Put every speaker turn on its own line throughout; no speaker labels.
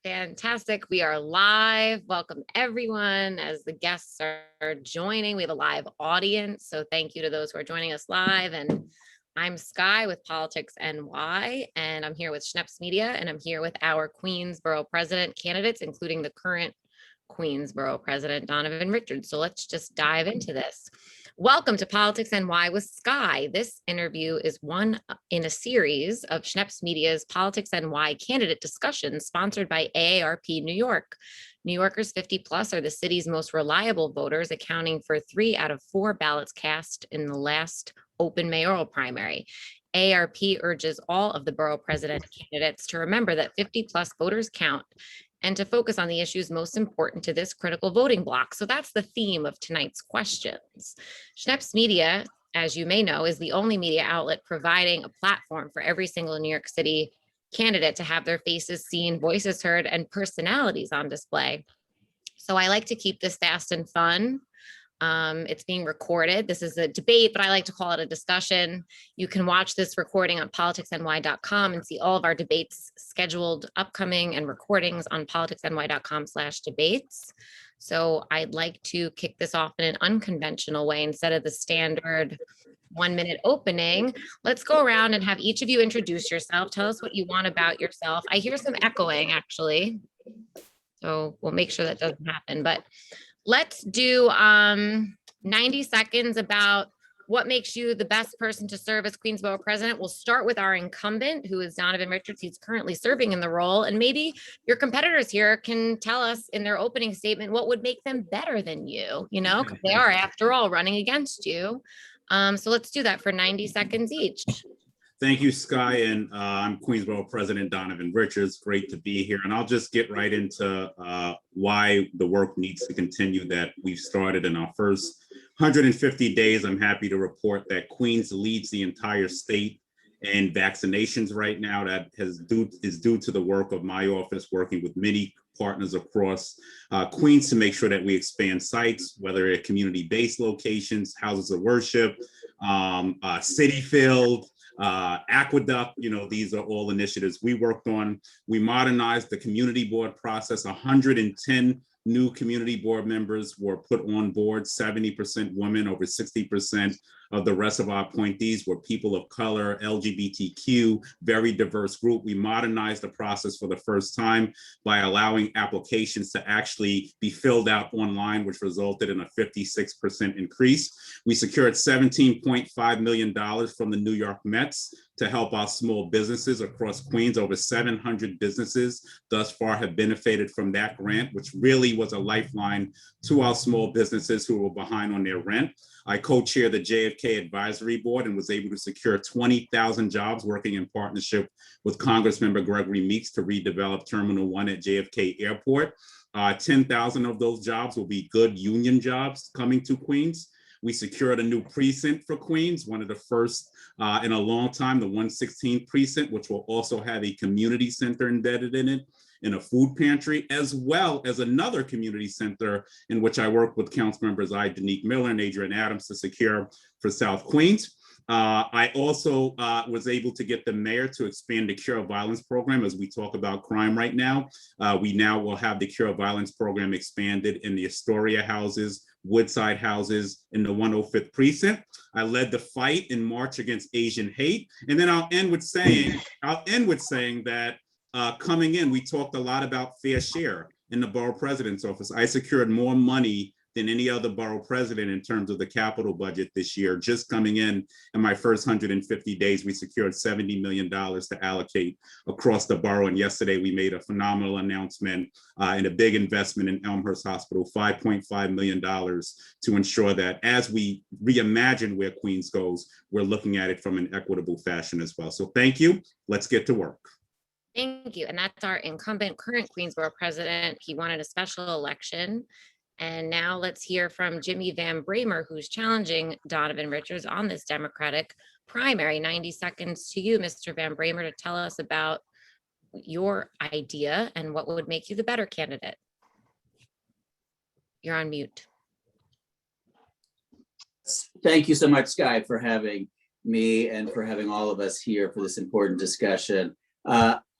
Fantastic. We are live. Welcome everyone as the guests are joining. We have a live audience. So thank you to those who are joining us live. And I'm Skye with PoliticsNY, and I'm here with Schneps Media, and I'm here with our Queensborough president candidates, including the current Queensborough president, Donovan Richards. So let's just dive into this. Welcome to PoliticsNY with Skye. This interview is one in a series of Schneps Media's PoliticsNY candidate discussions sponsored by AARP New York. New Yorkers 50 plus are the city's most reliable voters, accounting for 3 out of 4 ballots cast in the last open mayoral primary. AARP urges all of the borough president candidates to remember that 50 plus voters count and to focus on the issues most important to this critical voting bloc. So that's the theme of tonight's questions. Schneps Media, as you may know, is the only media outlet providing a platform for every single New York City candidate to have their faces seen, voices heard, and personalities on display. So I like to keep this fast and fun. It's being recorded. This is a debate, but I like to call it a discussion. You can watch this recording on politicsny.com and see all of our debates scheduled, upcoming, and recordings on politicsny.com/debates. So I'd like to kick this off in an unconventional way instead of the standard 1-minute opening. Let's go around and have each of you introduce yourself. Tell us what you want about yourself. I hear some echoing actually, so we'll make sure that doesn't happen, but let's do 90 seconds about what makes you the best person to serve as Queensborough president. We'll start with our incumbent, who is Donovan Richards. He's currently serving in the role. And maybe your competitors here can tell us in their opening statement what would make them better than you, because they are, after all, running against you. So let's do that for 90 seconds each.
Thank you, Skye, and I'm Queensborough President Donovan Richards. Great to be here, and I'll just get right into why the work needs to continue that we've started in our first 150 days. I'm happy to report that Queens leads the entire state in vaccinations right now. That is due to the work of my office, working with many partners across Queens to make sure that we expand sites, whether at community-based locations, houses of worship, city field, aqueduct. These are all initiatives we worked on. We modernized the community board process. 110 new community board members were put on board, 70% women, over 60% of the rest of our appointees were people of color, LGBTQ, very diverse group. We modernized the process for the first time by allowing applications to actually be filled out online, which resulted in a 56% increase. We secured $17.5 million from the New York Mets to help our small businesses across Queens. Over 700 businesses thus far have benefited from that grant, which really was a lifeline to our small businesses who were behind on their rent. I co-chair the JFK Advisory Board and was able to secure 20,000 jobs working in partnership with Congressmember Gregory Meeks to redevelop Terminal 1 at JFK Airport. 10,000 of those jobs will be good union jobs coming to Queens. We secured a new precinct for Queens, one of the first in a long time, the 116th precinct, which will also have a community center embedded in it, in a food pantry, as well as another community center in which I work with council members Danique Miller and Adrian Adams to secure for South Queens. I also was able to get the mayor to expand the Cure of Violence program. As we talk about crime right now, we now will have the Cure of Violence program expanded in the Astoria houses, Woodside houses, in the 105th precinct. I led the fight in March against Asian hate. And then I'll end with saying that coming in, we talked a lot about fair share in the borough president's office. I secured more money than any other borough president in terms of the capital budget this year. Just coming in my first 150 days, we secured $70 million to allocate across the borough. And yesterday we made a phenomenal announcement and a big investment in Elmhurst Hospital, $5.5 million to ensure that as we reimagine where Queens goes, we're looking at it from an equitable fashion as well. So thank you. Let's get to work.
Thank you. And that's our incumbent current Queensborough president. He wanted a special election. And now let's hear from Jimmy Van Bramer, who's challenging Donovan Richards on this Democratic primary. 90 seconds to you, Mr. Van Bramer, to tell us about your idea and what would make you the better candidate. You're on mute.
Thank you so much, Skye, for having me and for having all of us here for this important discussion.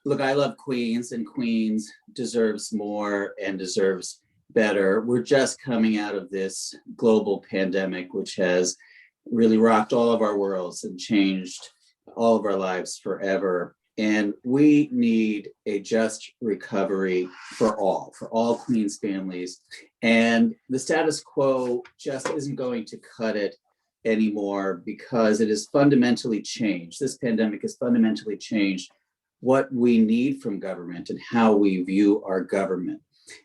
Look, I love Queens, and Queens deserves more and deserves better. We're just coming out of this global pandemic, which has really rocked all of our worlds and changed all of our lives forever. And we need a just recovery for all Queens families. And the status quo just isn't going to cut it anymore, because it has fundamentally changed. This pandemic has fundamentally changed what we need from government and how we view our government.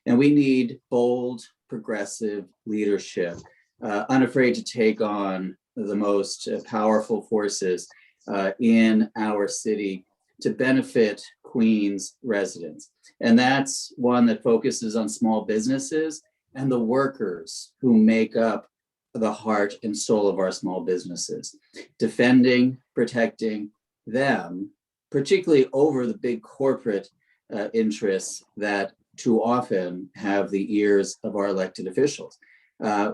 And we need bold, progressive leadership, unafraid to take on the most powerful forces in our city to benefit Queens residents. And that's one that focuses on small businesses and the workers who make up the heart and soul of our small businesses, defending, protecting them, particularly over the big corporate interests that too often have the ears of our elected officials.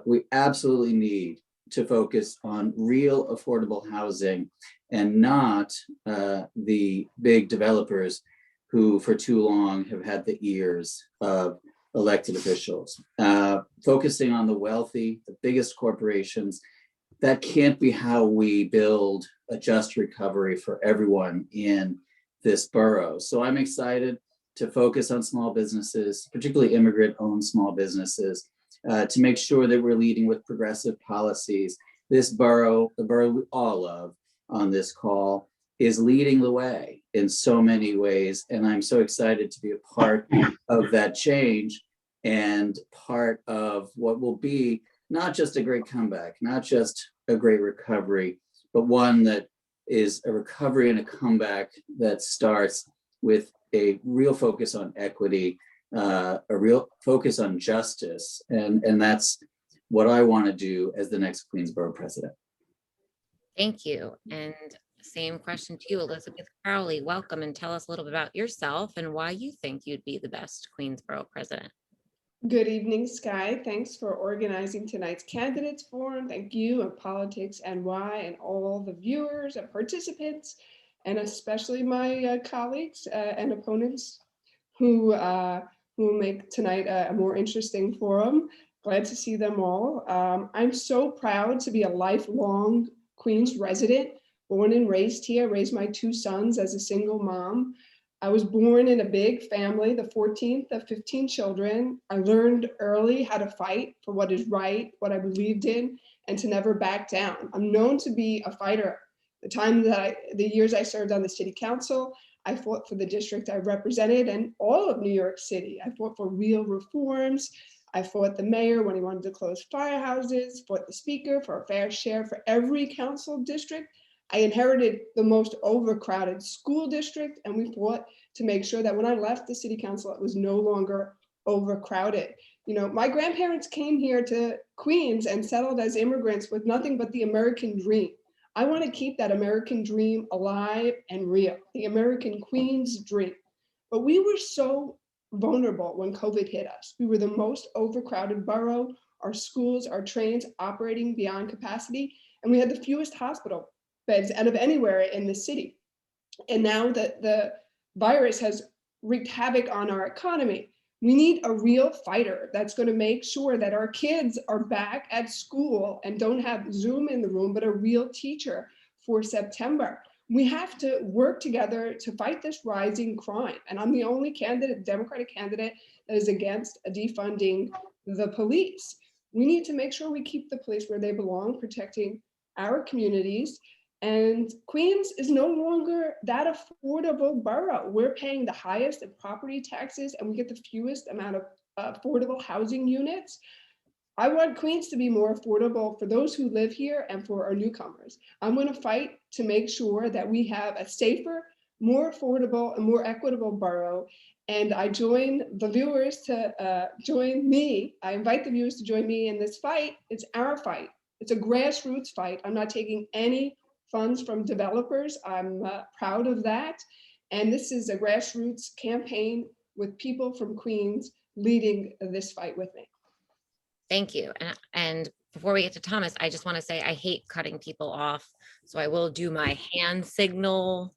We absolutely need to focus on real affordable housing and not the big developers who for too long have had the ears of elected officials. Focusing on the wealthy, the biggest corporations, that can't be how we build a just recovery for everyone in this borough. So I'm excited to focus on small businesses, particularly immigrant-owned small businesses, to make sure that we're leading with progressive policies. This borough, the borough we all love on this call, is leading the way in so many ways. And I'm so excited to be a part of that change and part of what will be not just a great comeback, not just a great recovery, but one that is a recovery and a comeback that starts with a real focus on equity, a real focus on justice. And that's what I want to do as the next Queensborough president.
Thank you. And same question to you, Elizabeth Crowley. Welcome, and tell us a little bit about yourself and why you think you'd be the best Queensborough president.
Good evening, Skye. Thanks for organizing tonight's candidates forum. Thank you and PoliticsNY and all the viewers and participants, and especially my colleagues and opponents who make tonight a more interesting forum. Glad to see them all. I'm so proud to be a lifelong Queens resident, born and raised here, raised my two sons as a single mom. I was born in a big family, the 14th of 15 children. I learned early how to fight for what is right, what I believed in, and to never back down. I'm known to be a fighter. The years I served on the city council, I fought for the district I represented and all of New York City. I fought for real reforms. I fought the mayor when he wanted to close firehouses, fought the speaker for a fair share for every council district. I inherited the most overcrowded school district, and we fought to make sure that when I left the city council, it was no longer overcrowded. You know, my grandparents came here to Queens and settled as immigrants with nothing but the American dream. I want to keep that American dream alive and real, the American Queens dream. But we were so vulnerable when COVID hit us. We were the most overcrowded borough, our schools, our trains operating beyond capacity, and we had the fewest hospital beds out of anywhere in the city. And now that the virus has wreaked havoc on our economy, we need a real fighter that's going to make sure that our kids are back at school and don't have Zoom in the room, but a real teacher for September. We have to work together to fight this rising crime. And I'm the only candidate, Democratic candidate, that is against defunding the police. We need to make sure we keep the police where they belong, protecting our communities. And Queens is no longer that affordable borough. We're paying the highest in property taxes, and we get the fewest amount of affordable housing units. I want Queens to be more affordable for those who live here and for our newcomers. I'm going to fight to make sure that we have a safer, more affordable, and more equitable borough. And I join the viewers to join me. I invite the viewers to join me in this fight. It's our fight. It's a grassroots fight. I'm not taking any funds from developers. I'm proud of that. And this is a grassroots campaign with people from Queens leading this fight with me.
Thank you. And before we get to Thomas, I just want to say I hate cutting people off. So I will do my hand signal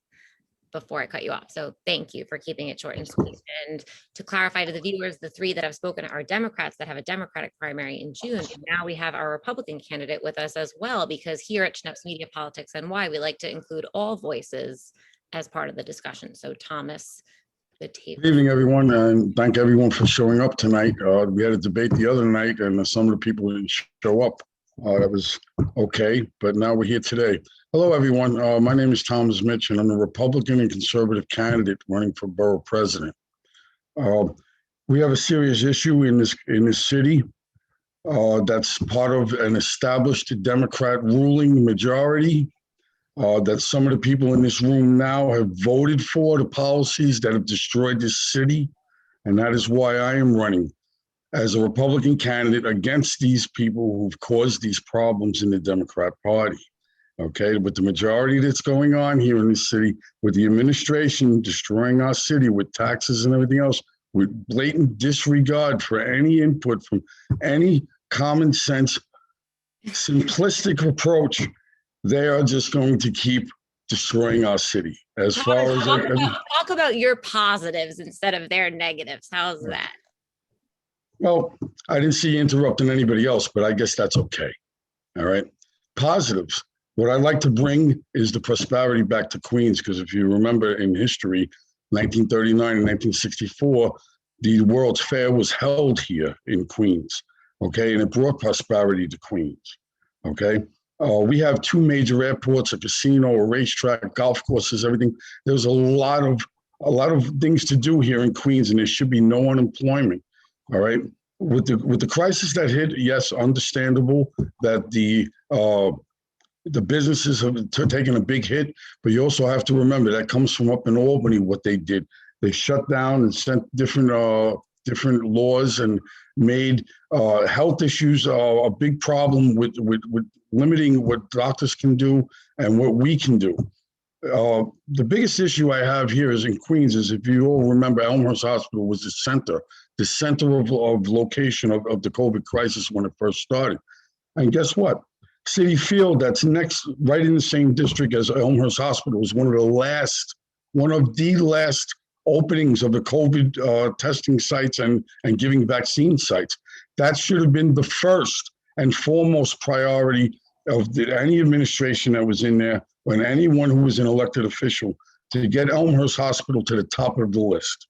before I cut you off. So thank you for keeping it short and sweet. And to clarify to the viewers, the three that have spoken are Democrats that have a Democratic primary in June. And now we have our Republican candidate with us as well, because here at Schnepp's Media Politics NY, we like to include all voices as part of the discussion. So Thomas, the table.
Good evening, everyone, and thank everyone for showing up tonight. We had a debate the other night, and some of the people didn't show up. That was okay, but now we're here today. Hello, everyone. My name is Thomas Zmich, and I'm a Republican and conservative candidate running for borough president. We have a serious issue in this city that's part of an established Democrat ruling majority. That some of the people in this room now have voted for the policies that have destroyed this city. And that is why I am running as a Republican candidate against these people who've caused these problems in the Democrat Party. Okay, with the majority that's going on here in this city, with the administration destroying our city with taxes and everything else, with blatant disregard for any input from any common sense, simplistic approach, they are just going to keep destroying our city. As far as
talk about your positives instead of their negatives. How's that?
Well, I didn't see you interrupting anybody else, but I guess that's okay. All right. Positives. What I'd like to bring is the prosperity back to Queens, because if you remember in history, 1939 and 1964, the World's Fair was held here in Queens. Okay. And it brought prosperity to Queens. Okay. We have two major airports, a casino, a racetrack, golf courses, everything. There's a lot of things to do here in Queens, and there should be no unemployment. All right. With the crisis that hit, yes, understandable that the businesses have taken a big hit, but you also have to remember that comes from up in Albany. What they did, they shut down and sent different laws and made health issues a big problem with limiting what doctors can do and what we can do. The biggest issue I have here is in Queens is, if you all remember, Elmhurst Hospital was the center of location of the COVID crisis when it first started. And guess what? City Field, that's next, right in the same district as Elmhurst Hospital, was one of the last openings of the COVID testing sites and giving vaccine sites. That should have been the first and foremost priority of any administration that was in there, and anyone who was an elected official, to get Elmhurst Hospital to the top of the list.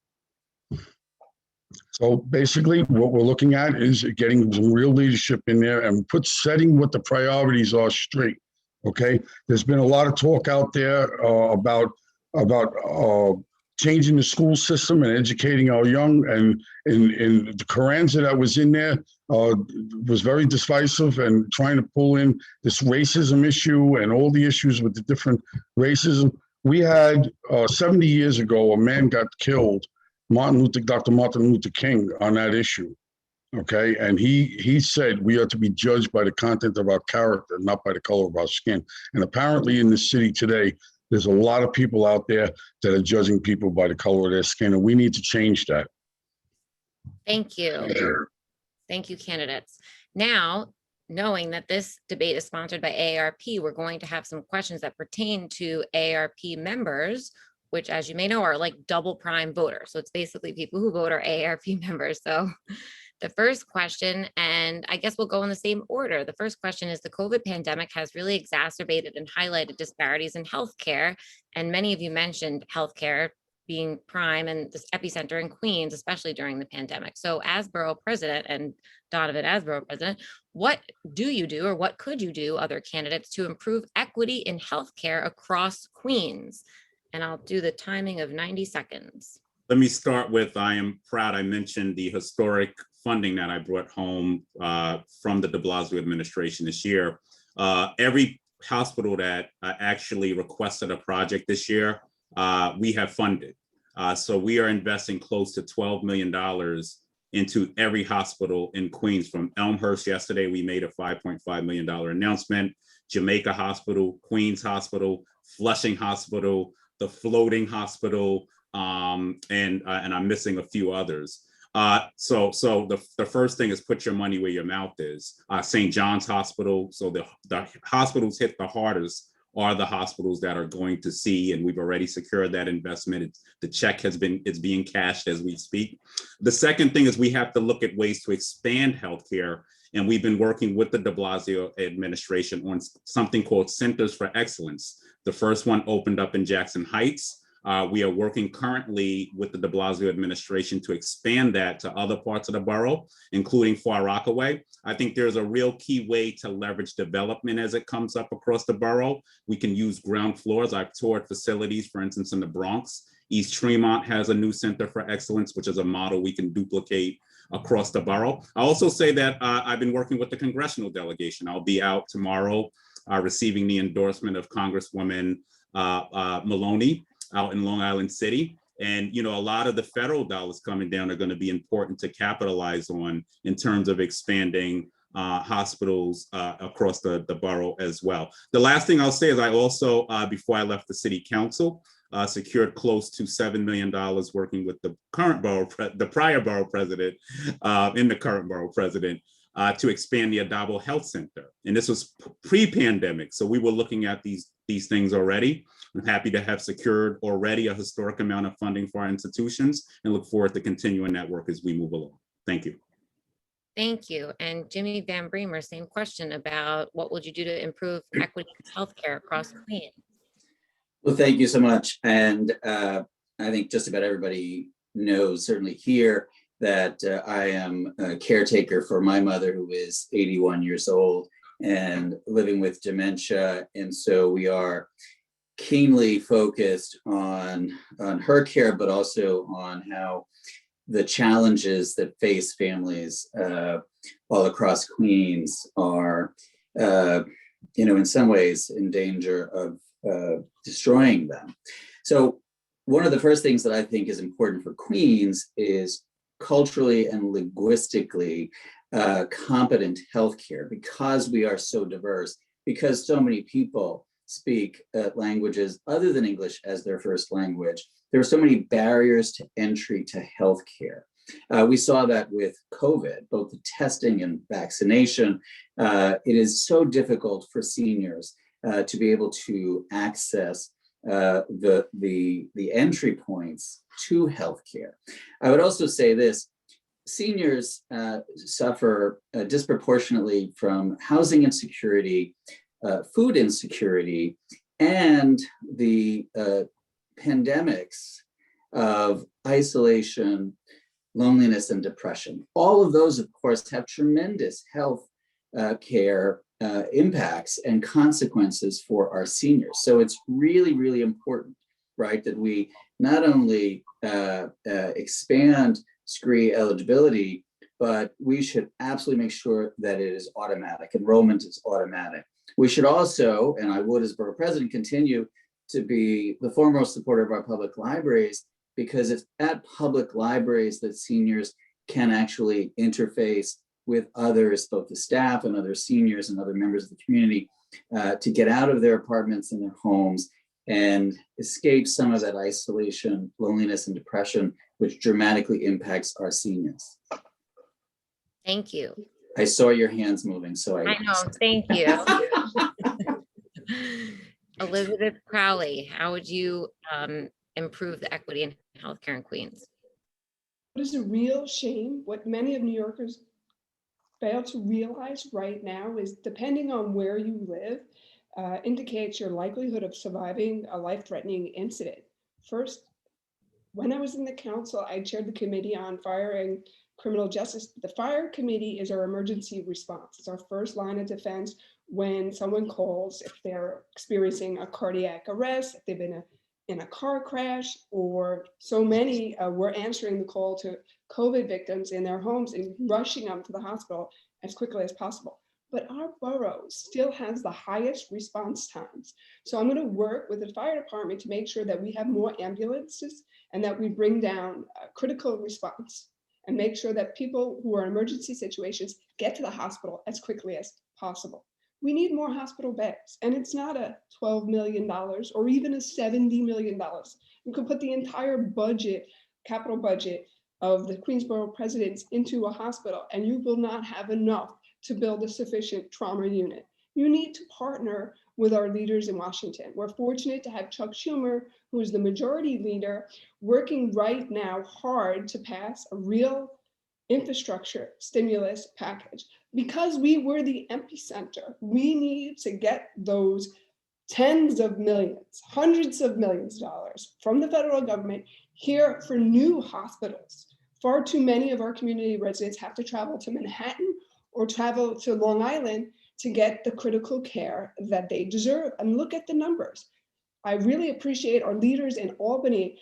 So basically what we're looking at is getting some real leadership in there and setting what the priorities are straight. Okay. There's been a lot of talk out there about changing the school system and educating our young, and in the Carranza that was in there was very divisive and trying to pull in this racism issue and all the issues with the different racism. We had 70 years ago, a man got killed, Dr. Martin Luther King, on that issue. Okay. And he said we are to be judged by the content of our character, not by the color of our skin. And apparently in the city today, there's a lot of people out there that are judging people by the color of their skin, and we need to change that.
Thank you. Thank you, candidates. Now, knowing that this debate is sponsored by AARP, we're going to have some questions that pertain to AARP members, which, as you may know, are like double prime voters. So it's basically people who vote are AARP members. So the first question, and I guess we'll go in the same order. The first question is, the COVID pandemic has really exacerbated and highlighted disparities in healthcare. And many of you mentioned healthcare being prime and this epicenter in Queens, especially during the pandemic. So as borough president, and Donovan as borough president, what do you do, or what could you do, other candidates, to improve equity in healthcare across Queens? And I'll do the timing of 90 seconds.
Let me start with, I am proud I mentioned the historic funding that I brought home from the de Blasio administration this year. Every hospital that actually requested a project this year, we have funded. So we are investing close to $12 million into every hospital in Queens. From Elmhurst yesterday, we made a $5.5 million announcement. Jamaica Hospital, Queens Hospital, Flushing Hospital, the Floating Hospital, and I'm missing a few others. So the first thing is put your money where your mouth is. St. John's Hospital. So the hospitals hit the hardest are the hospitals that are going to see, and we've already secured that investment. The check it's being cashed as we speak. The second thing is we have to look at ways to expand healthcare. And we've been working with the de Blasio administration on something called Centers for Excellence. The first one opened up in Jackson Heights. We are working currently with the de Blasio administration to expand that to other parts of the borough, including Far Rockaway. I think there's a real key way to leverage development as it comes up across the borough. We can use ground floors. I've toured facilities, for instance, in the Bronx. East Tremont has a new Center for Excellence, which is a model we can duplicate across the borough. I also say that I've been working with the congressional delegation. I'll be out tomorrow receiving the endorsement of Congresswoman Maloney out in Long Island City. And, you know, a lot of the federal dollars coming down are going to be important to capitalize on in terms of expanding hospitals across the borough as well. The last thing I'll say is I also, before I left the city council, secured close to $7 million working with the current the prior borough president and the current borough president to expand the Adabo Health Center. And this was pre-pandemic. So we were looking at these things already. I'm happy to have secured already a historic amount of funding for our institutions and look forward to continuing that work as we move along. Thank you.
Thank you. And Jimmy Van Bramer, same question about what would you do to improve equity in healthcare across Queens?
Well, thank you so much. And I think just about everybody knows, certainly here, that I am a caretaker for my mother, who is 81 years old and living with dementia. And so we are keenly focused on her care, but also on how the challenges that face families all across Queens are, in some ways in danger of destroying them. So one of the first things that I think is important for Queens is culturally and linguistically competent healthcare, because we are so diverse, because so many people speak languages other than English as their first language. There are so many barriers to entry to healthcare. We saw that with COVID, both the testing and vaccination. It is so difficult for seniors to be able to access the entry points to healthcare. I would also say this: seniors suffer disproportionately from housing insecurity, food insecurity, and the pandemics of isolation, loneliness, and depression. All of those, of course, have tremendous health care impacts and consequences for our seniors. So it's really, really important, right, that we not only expand SCREE eligibility, but we should absolutely make sure that it is automatic. Enrollment is automatic. We should also, and I would as borough president, continue to be the foremost supporter of our public libraries, because it's at public libraries that seniors can actually interface with others, both the staff and other seniors and other members of the community, to get out of their apartments and their homes and escape some of that isolation, loneliness, and depression, which dramatically impacts our seniors.
Thank you.
I saw your hands moving, so
I know, thank you. Elizabeth Crowley, how would you improve the equity in healthcare in Queens?
It is a real shame. What many of New Yorkers fail to realize right now is, depending on where you live, indicates your likelihood of surviving a life-threatening incident. First, when I was in the council, I chaired the committee on fire and criminal justice. The fire committee is our emergency response. It's our first line of defense when someone calls, if they're experiencing a cardiac arrest, if they've been in a car crash, or so many were answering the call to COVID victims in their homes and rushing them to the hospital as quickly as possible. But our borough still has the highest response times. So I'm going to work with the fire department to make sure that we have more ambulances and that we bring down critical response and make sure that people who are in emergency situations get to the hospital as quickly as possible. We need more hospital beds, and it's not a $12 million or even a $70 million. You could put the entire budget, capital budget of the Queensborough presidents into a hospital, and you will not have enough to build a sufficient trauma unit. You need to partner with our leaders in Washington. We're fortunate to have Chuck Schumer, who is the majority leader, working right now hard to pass a real infrastructure stimulus package. Because we were the epicenter, we need to get those tens of millions, hundreds of millions of dollars from the federal government here for new hospitals. Far too many of our community residents have to travel to Manhattan or travel to Long Island to get the critical care that they deserve. And look at the numbers. I really appreciate our leaders in Albany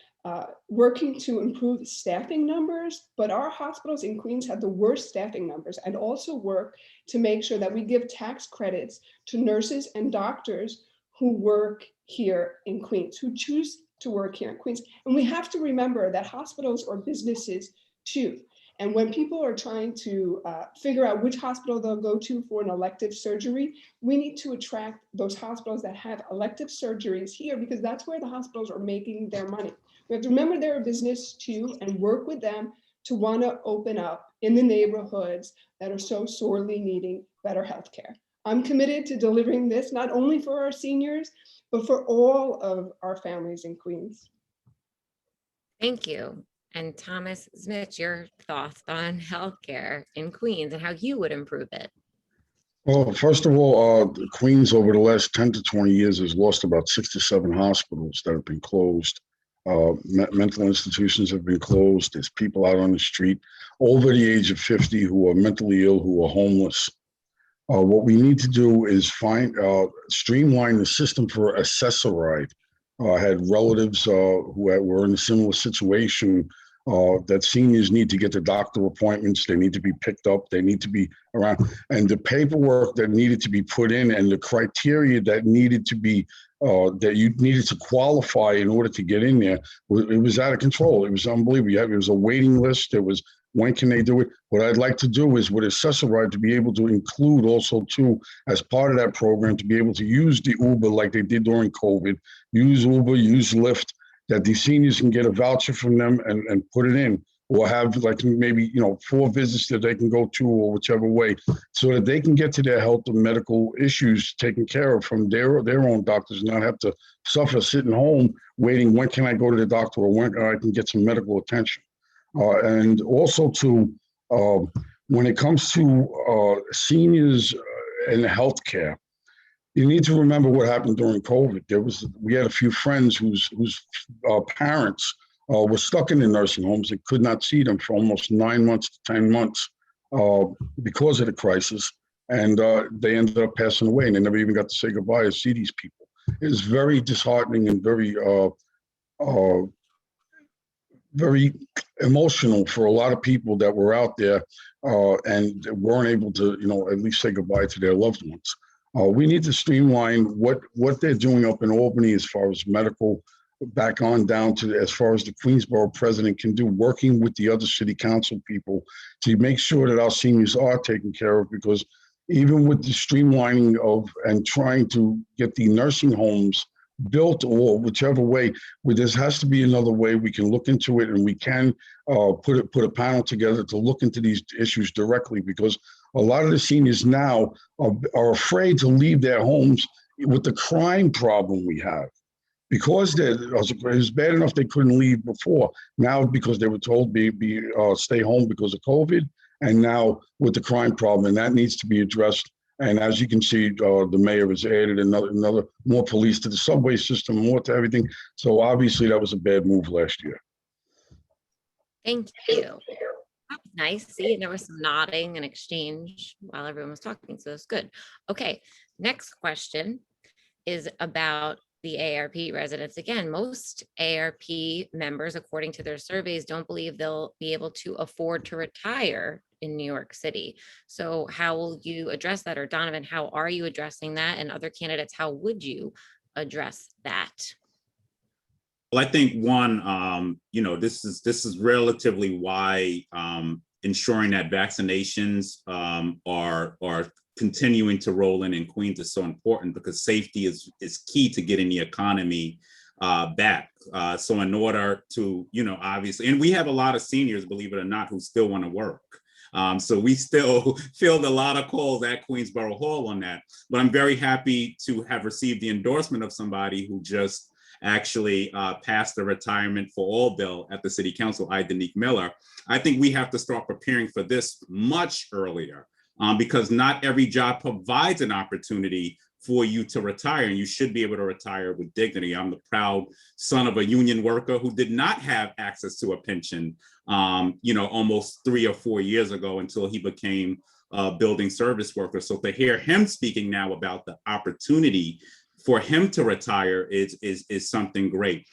working to improve staffing numbers, but our hospitals in Queens have the worst staffing numbers, and also work to make sure that we give tax credits to nurses and doctors who work here in Queens, who choose to work here in Queens. And we have to remember that hospitals are businesses too. And when people are trying to figure out which hospital they'll go to for an elective surgery, we need to attract those hospitals that have elective surgeries here, because that's where the hospitals are making their money. We have to remember they're a business too, and work with them to want to open up in the neighborhoods that are so sorely needing better healthcare. I'm committed to delivering this, not only for our seniors, but for all of our families in Queens.
Thank you. And Thomas Zmich, your thoughts on healthcare in Queens and how you would improve it?
Well, first of all, Queens over the last 10 to 20 years has lost about 6 to 7 hospitals that have been closed. Mental institutions have been closed. There's people out on the street over the age of 50 who are mentally ill, who are homeless. What we need to do is streamline the system for accessoride. I had relatives who were in a similar situation, that seniors need to get the doctor appointments. They need to be picked up. They need to be around. And the paperwork that needed to be put in and the criteria that needed to be, that you needed to qualify in order to get in there, it was out of control. It was unbelievable. It was a waiting list. It was, when can they do it? What I'd like to do is with accessoride to be able to include also too, as part of that program, to be able to use the Uber like they did during COVID, use Uber, use Lyft, that the seniors can get a voucher from them and put it in, or have like maybe, 4 visits that they can go to, or whichever way, so that they can get to their health and medical issues taken care of from their own doctors, and not have to suffer sitting home waiting, when can I go to the doctor, or when I can get some medical attention. And also to, when it comes to seniors and healthcare, you need to remember what happened during COVID. We had a few friends whose parents were stuck in the nursing homes and could not see them for almost 9 months to 10 months because of the crisis. And they ended up passing away, and they never even got to say goodbye or see these people. It was very disheartening and very emotional for a lot of people that were out there and weren't able to, at least say goodbye to their loved ones. We need to streamline what they're doing up in Albany as far as medical, back on down to as far as the Queensborough president can do, working with the other city council people to make sure that our seniors are taken care of, because even with the streamlining of and trying to get the nursing homes built, or whichever way, where there has to be another way we can look into it, and we can put a panel together to look into these issues directly, because a lot of the seniors now are afraid to leave their homes with the crime problem we have, because it was bad enough they couldn't leave before. Now, because they were told stay home because of COVID, and now with the crime problem, and that needs to be addressed. And as you can see, the mayor has added another more police to the subway system, more to everything. So obviously that was a bad move last year.
Thank you. That was nice. See, and there was some nodding and exchange while everyone was talking, so that's good. Okay, next question is about the AARP residents. Again, most AARP members, according to their surveys, don't believe they'll be able to afford to retire in New York City. So how will you address that? Or Donovan, how are you addressing that? And other candidates, how would you address that?
Well, I think one, this is relatively why ensuring that vaccinations are continuing to roll in Queens is so important, because safety is key to getting the economy back. So in order to, obviously, and we have a lot of seniors, believe it or not, who still want to work. So we still field a lot of calls at Queensborough Hall on that. But I'm very happy to have received the endorsement of somebody who just actually passed the retirement for all bill at the city council, Danique Miller. I think we have to start preparing for this much earlier because not every job provides an opportunity for you to retire, and you should be able to retire with dignity. I'm the proud son of a union worker who did not have access to a pension, almost 3 or 4 years ago until he became a building service worker. So to hear him speaking now about the opportunity for him to retire is something great.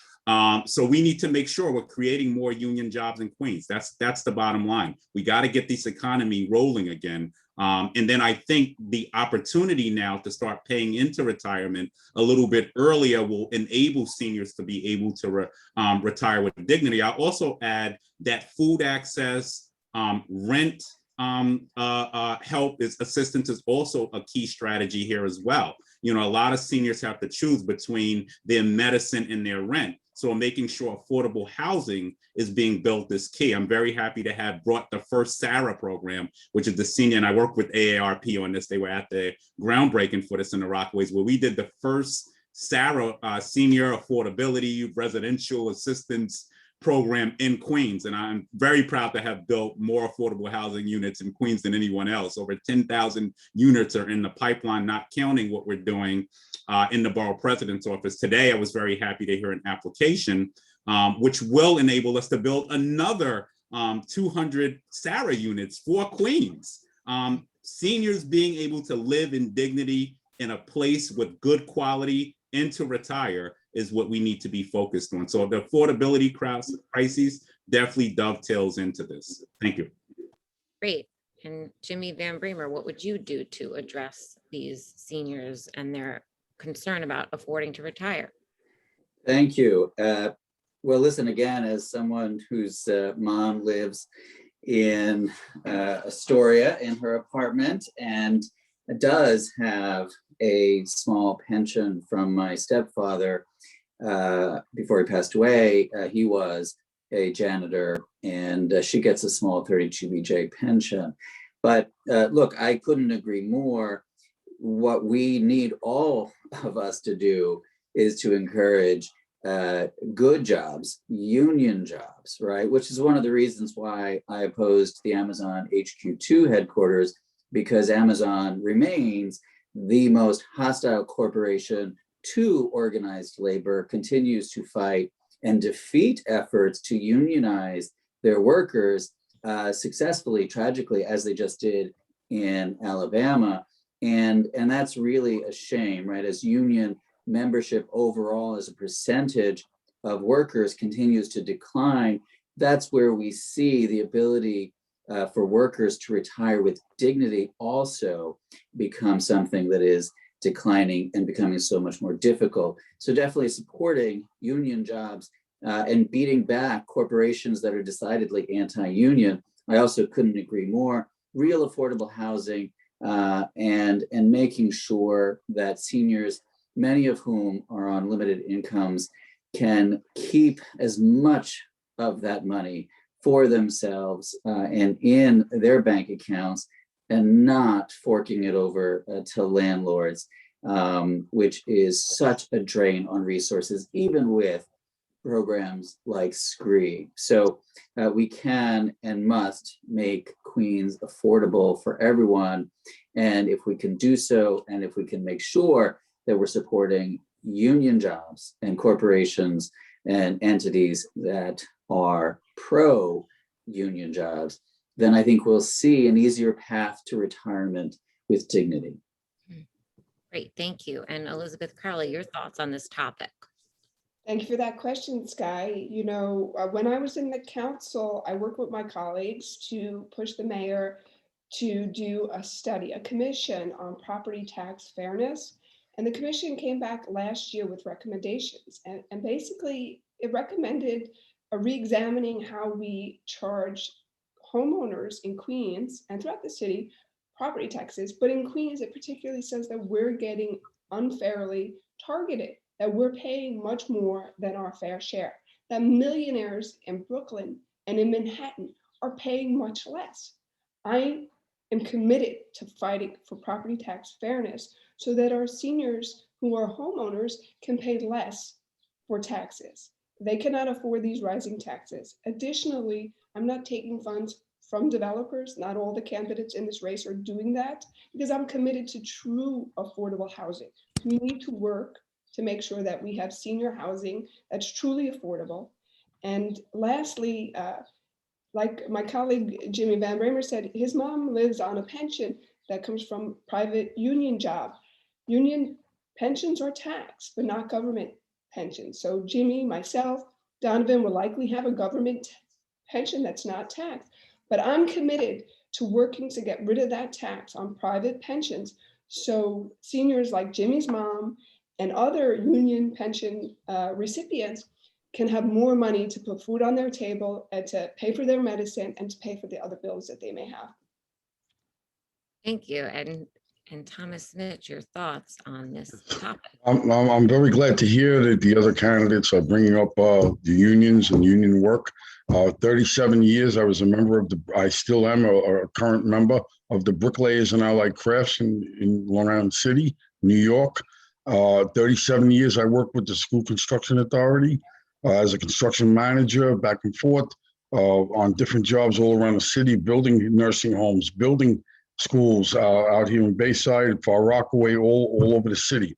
So we need to make sure we're creating more union jobs in Queens. That's the bottom line. We got to get this economy rolling again. And then I think the opportunity now to start paying into retirement a little bit earlier will enable seniors to be able to retire with dignity. I'll also add that food access, rent help assistance is also a key strategy here as well. A lot of seniors have to choose between their medicine and their rent. So making sure affordable housing is being built is key. I'm very happy to have brought the first SARA program, which is the senior, and I work with AARP on this. They were at the groundbreaking for this in the Rockaways, where we did the first SARA senior affordability residential assistance program in Queens. And I'm very proud to have built more affordable housing units in Queens than anyone else. Over 10,000 units are in the pipeline, not counting what we're doing in the borough president's office. Today, I was very happy to hear an application which will enable us to build another 200 SARA units for Queens. Seniors being able to live in dignity in a place with good quality and to retire is what we need to be focused on. So the affordability crisis definitely dovetails into this. Thank you.
Great. And Jimmy Van Bramer, what would you do to address these seniors and their concern about affording to retire?
Thank you. Well, listen, again, as someone whose mom lives in Astoria in her apartment and does have a small pension from my stepfather, before he passed away, he was a janitor, and she gets a small 32BJ pension. But look, I couldn't agree more. What we need all of us to do is to encourage good jobs, union jobs, right? Which is one of the reasons why I opposed the Amazon HQ2 headquarters, because Amazon remains the most hostile corporation to organized labor, continues to fight and defeat efforts to unionize their workers successfully, tragically, as they just did in Alabama. And that's really a shame, right? As union membership overall as a percentage of workers continues to decline, that's where we see the ability for workers to retire with dignity also become something that is declining and becoming so much more difficult. So definitely supporting union jobs and beating back corporations that are decidedly anti-union. I also couldn't agree more. Real affordable housing and making sure that seniors, many of whom are on limited incomes, can keep as much of that money for themselves and in their bank accounts, and not forking it over to landlords, which is such a drain on resources, even with programs like Skye. So we can and must make Queens affordable for everyone. And if we can do so, and if we can make sure that we're supporting union jobs and corporations and entities that are pro-union jobs, then I think we'll see an easier path to retirement with dignity.
Great, thank you. And Elizabeth Crowley, your thoughts on this topic?
Thank you for that question, Skye. When I was in the council, I worked with my colleagues to push the mayor to do a study, a commission on property tax fairness. And the commission came back last year with recommendations. And basically, it recommended a re-examining how we charge homeowners in Queens and throughout the city property taxes. But in Queens, it particularly says that we're getting unfairly targeted, that we're paying much more than our fair share, that millionaires in Brooklyn and in Manhattan are paying much less. I am committed to fighting for property tax fairness so that our seniors who are homeowners can pay less for taxes. They cannot afford these rising taxes. Additionally, I'm not taking funds from developers. Not all the candidates in this race are doing that because I'm committed to true affordable housing. We need to work to make sure that we have senior housing that's truly affordable. And lastly, like my colleague Jimmy Van Bramer said, his mom lives on a pension that comes from private union job. Union pensions are taxed, but not government pensions. So Jimmy, myself, Donovan will likely have a government pension that's not taxed. But I'm committed to working to get rid of that tax on private pensions so seniors like Jimmy's mom and other union pension recipients can have more money to put food on their table and to pay for their medicine and to pay for the other bills that they may have.
Thank you. And Thomas Zmich, your thoughts on this topic?
I'm very glad to hear that the other candidates are bringing up the unions and union work. 37 years, I was a member of I still am a current member of the Bricklayers and Allied Crafts in Long Island City, New York. 37 years, I worked with the School Construction Authority as a construction manager back and forth on different jobs all around the city, building nursing homes, building schools out here in Bayside, Far Rockaway, all over the city.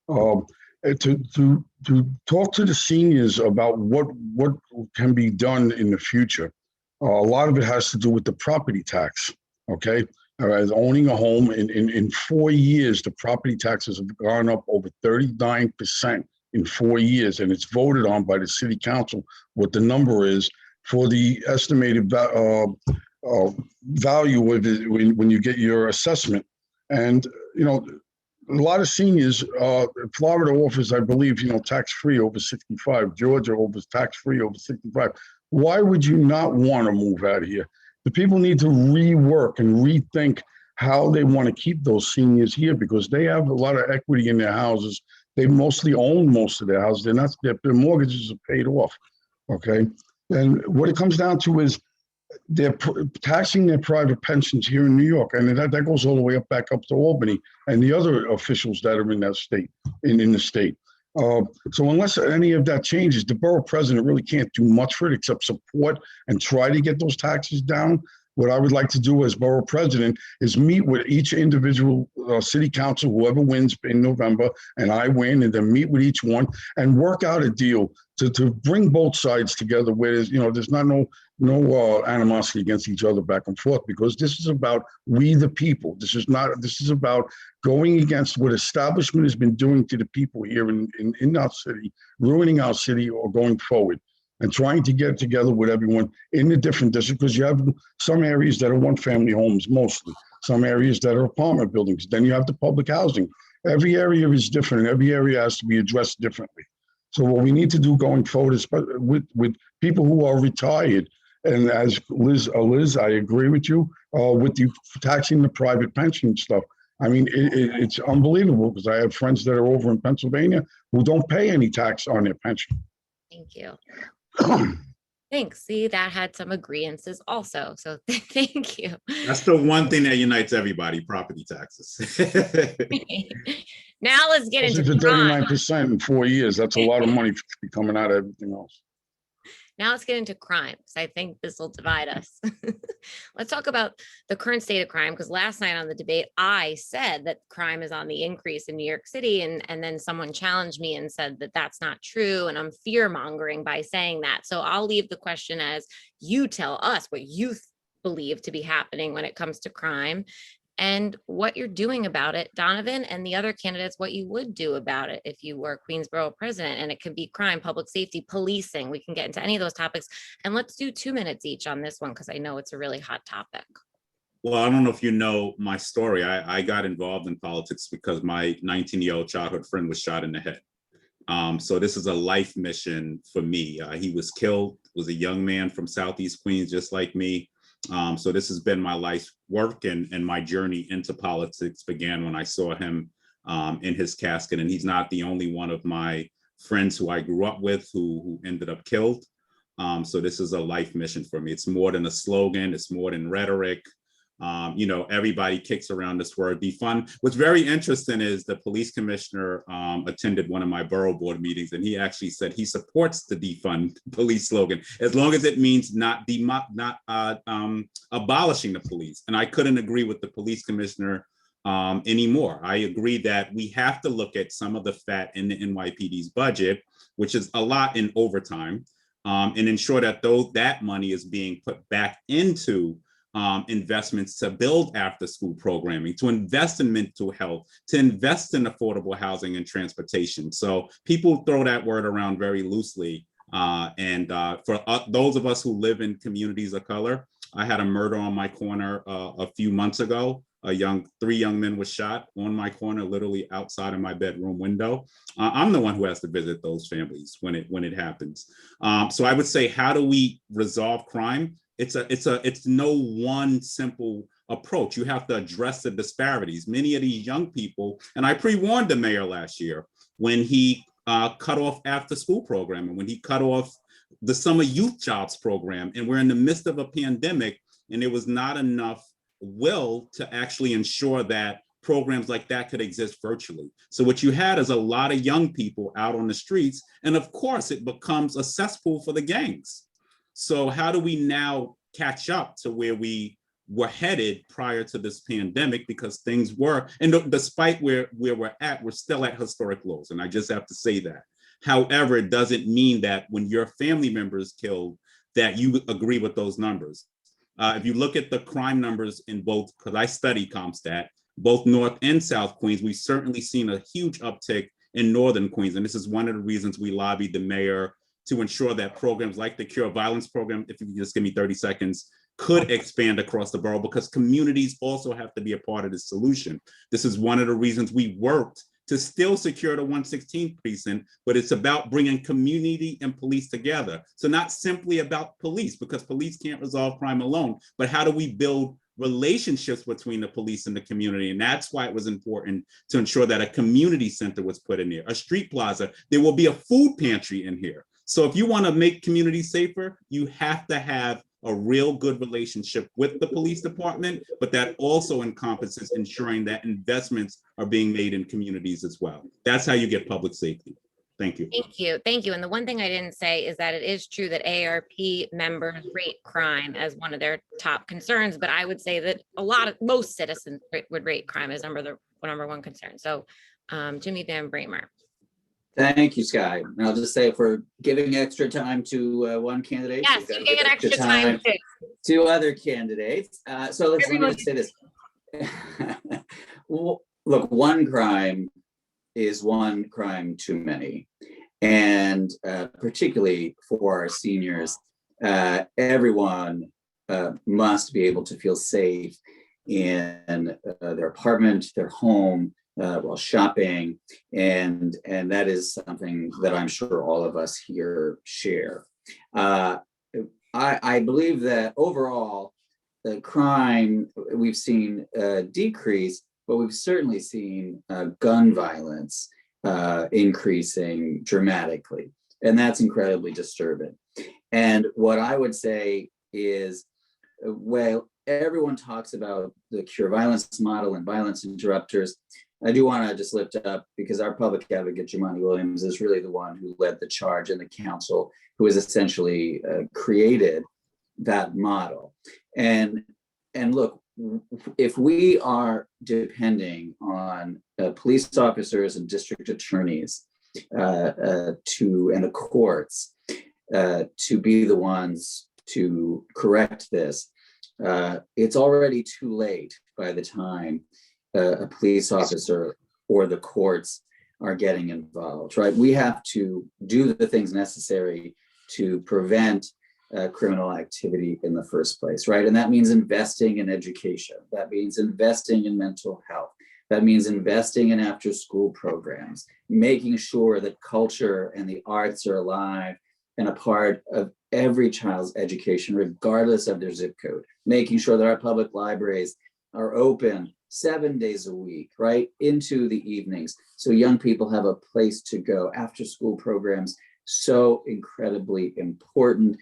To talk to the seniors about what can be done in the future, a lot of it has to do with the property tax. Okay, as owning a home in 4 years, the property taxes have gone up over 39% in 4 years, and it's voted on by the city council what the number is for the estimated value of it when you get your assessment. And you know, a lot of seniors, Florida offers, I believe, tax-free over 65. Georgia offers tax-free over 65. Why would you not want to move out of here? The people need to rework and rethink how they want to keep those seniors here because they have a lot of equity in their houses. They mostly own most of their houses. Their mortgages are paid off. Okay, and what it comes down to is they're taxing their private pensions here in New York, and that goes all the way back up to Albany and the other officials that are in that state, in the state. So unless any of that changes, the borough president really can't do much for it except support and try to get those taxes down. What I would like to do as borough president is meet with each individual city council, whoever wins in November, and I win, and then meet with each one and work out a deal to bring both sides together where there's not no animosity against each other back and forth, because this is about we the people. This is about going against what establishment has been doing to the people here in our city, ruining our city or going forward, and trying to get together with everyone in the different districts, because you have some areas that are one-family homes mostly, some areas that are apartment buildings. Then you have the public housing. Every area is different, and every area has to be addressed differently. So what we need to do going forward is with people who are retired, and as Liz, I agree with you with the taxing the private pension stuff. I mean, it's unbelievable because I have friends that are over in Pennsylvania who don't pay any tax on their pension.
Thank you. Thanks. See, that had some agreeances also. So thank you.
That's the one thing that unites everybody: property taxes.
Now let's get into
39% in 4 years. That's a lot of money coming out of everything else.
Now let's get into crime, because I think this will divide us. Let's talk about the current state of crime, because last night on the debate, I said that crime is on the increase in New York City, and then someone challenged me and said that that's not true, and I'm fear-mongering by saying that. So I'll leave the question as you tell us what you believe to be happening when it comes to crime, and what you're doing about it, Donovan, and the other candidates, what you would do about it if you were Queensborough president. And it could be crime, public safety, policing. We can get into any of those topics. And let's do 2 minutes each on this one, because I know it's a really hot topic.
Well, I don't know if you know my story. I got involved in politics because my 19-year-old childhood friend was shot in the head. So this is a life mission for me. He was killed, was a young man from Southeast Queens, just like me. So this has been my life's work, and my journey into politics began when I saw him in his casket. And he's not the only one of my friends who I grew up with who ended up killed. So this is a life mission for me. It's more than a slogan. It's more than rhetoric. Everybody kicks around this word defund. What's very interesting is the police commissioner attended one of my borough board meetings, and he actually said he supports the defund police slogan as long as it means not abolishing the police. And I couldn't agree with the police commissioner anymore. I agree that we have to look at some of the fat in the NYPD's budget, which is a lot in overtime, and ensure that that money is being put back into investments to build after school programming, to invest in mental health, to invest in affordable housing and transportation. So people throw that word around very loosely. For those of us who live in communities of color, I had a murder on my corner a few months ago. 3 young men were shot on my corner, literally outside of my bedroom window. I'm the one who has to visit those families when it happens. So I would say, how do we resolve crime? It's no one simple approach. You have to address the disparities. Many of these young people, and I pre-warned the mayor last year when he cut off after school program and when he cut off the summer youth jobs program, and we're in the midst of a pandemic, and there was not enough will to actually ensure that programs like that could exist virtually. So what you had is a lot of young people out on the streets, and of course it becomes a cesspool for the gangs. So how do we now catch up to where we were headed prior to this pandemic? Because things were, and despite where we're at, we're still at historic lows. And I just have to say that. However, it doesn't mean that when your family member is killed, that you agree with those numbers. If you look at the crime numbers in both, because I study CompStat, both North and South Queens, we've certainly seen a huge uptick in Northern Queens. And this is one of the reasons we lobbied the mayor to ensure that programs like the Cure Violence Program, if you can just give me 30 seconds, could expand across the borough, because communities also have to be a part of the solution. This is one of the reasons we worked to still secure the 116th precinct, but it's about bringing community and police together. So not simply about police, because police can't resolve crime alone, but how do we build relationships between the police and the community? And that's why it was important to ensure that a community center was put in there, a street plaza. There will be a food pantry in here. So if you want to make communities safer, you have to have a real good relationship with the police department, but that also encompasses ensuring that investments are being made in communities as well. That's how you get public safety. Thank you.
Thank you. Thank you. And the one thing I didn't say is that it is true that AARP members rate crime as one of their top concerns, but I would say that most citizens would rate crime as number one concern. So Jimmy Van Bramer.
Thank you, Skye. And I'll just say, if we're giving extra time to one candidate,
Yes, you get extra time too.
to other candidates. So let me just say this. Look, one crime is one crime too many. And particularly for our seniors, everyone must be able to feel safe in their apartment, their home, while shopping, and that is something that I'm sure all of us here share. I believe that overall, the crime we've seen decrease, but we've certainly seen gun violence increasing dramatically, and that's incredibly disturbing. And what I would say is, well, everyone talks about the Cure Violence model and violence interrupters. I do want to just lift up, because our public advocate, Jumaane Williams, is really the one who led the charge in the council, who has essentially created that model. And look, if we are depending on police officers and district attorneys and the courts to be the ones to correct this, it's already too late by the time a police officer or the courts are getting involved, right? We have to do the things necessary to prevent criminal activity in the first place, right? And that means investing in education. That means investing in mental health. That means investing in after-school programs, making sure that culture and the arts are alive and a part of every child's education, regardless of their zip code, making sure that our public libraries are open 7 days a week, right, into the evenings, so young people have a place to go. After school programs, so incredibly important.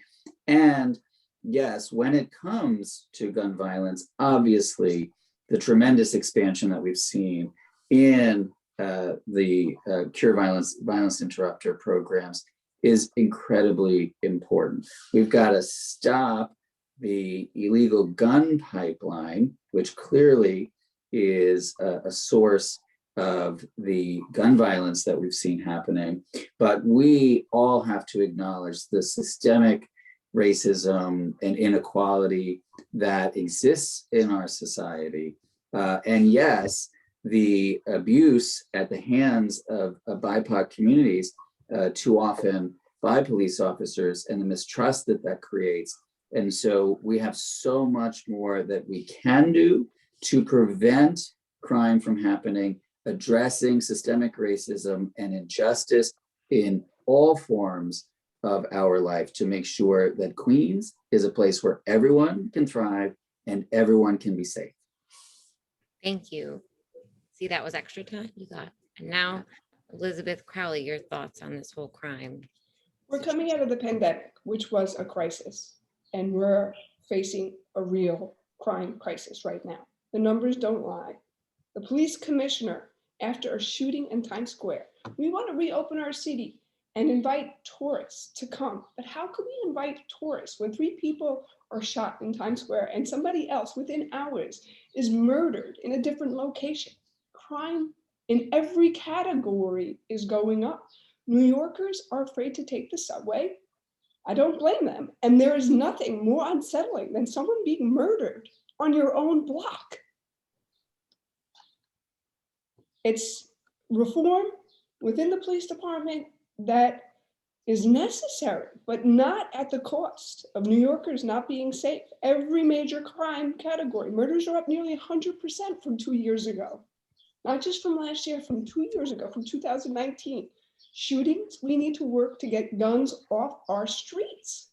And yes, when it comes to gun violence, obviously the tremendous expansion that we've seen in the cure violence interrupter programs is incredibly important. We've got to stop the illegal gun pipeline, which clearly is a source of the gun violence that we've seen happening. But we all have to acknowledge the systemic racism and inequality that exists in our society. And yes, the abuse at the hands of BIPOC communities too often by police officers and the mistrust that that creates. And so we have so much more that we can do to prevent crime from happening, addressing systemic racism and injustice in all forms of our life to make sure that Queens is a place where everyone can thrive and everyone can be safe.
Thank you. See, that was extra time you got. And now, Elizabeth Crowley, your thoughts on this whole crime?
We're coming out of the pandemic, which was a crisis, and we're facing a real crime crisis right now. The numbers don't lie. The police commissioner, after a shooting in Times Square, we want to reopen our city and invite tourists to come. But how could we invite tourists when 3 people are shot in Times Square and somebody else within hours is murdered in a different location? Crime in every category is going up. New Yorkers are afraid to take the subway. I don't blame them. And there is nothing more unsettling than someone being murdered on your own block. It's reform within the police department that is necessary, but not at the cost of New Yorkers not being safe. Every major crime category, murders are up nearly 100% from 2 years ago. Not just from last year, from 2 years ago, from 2019. Shootings, we need to work to get guns off our streets.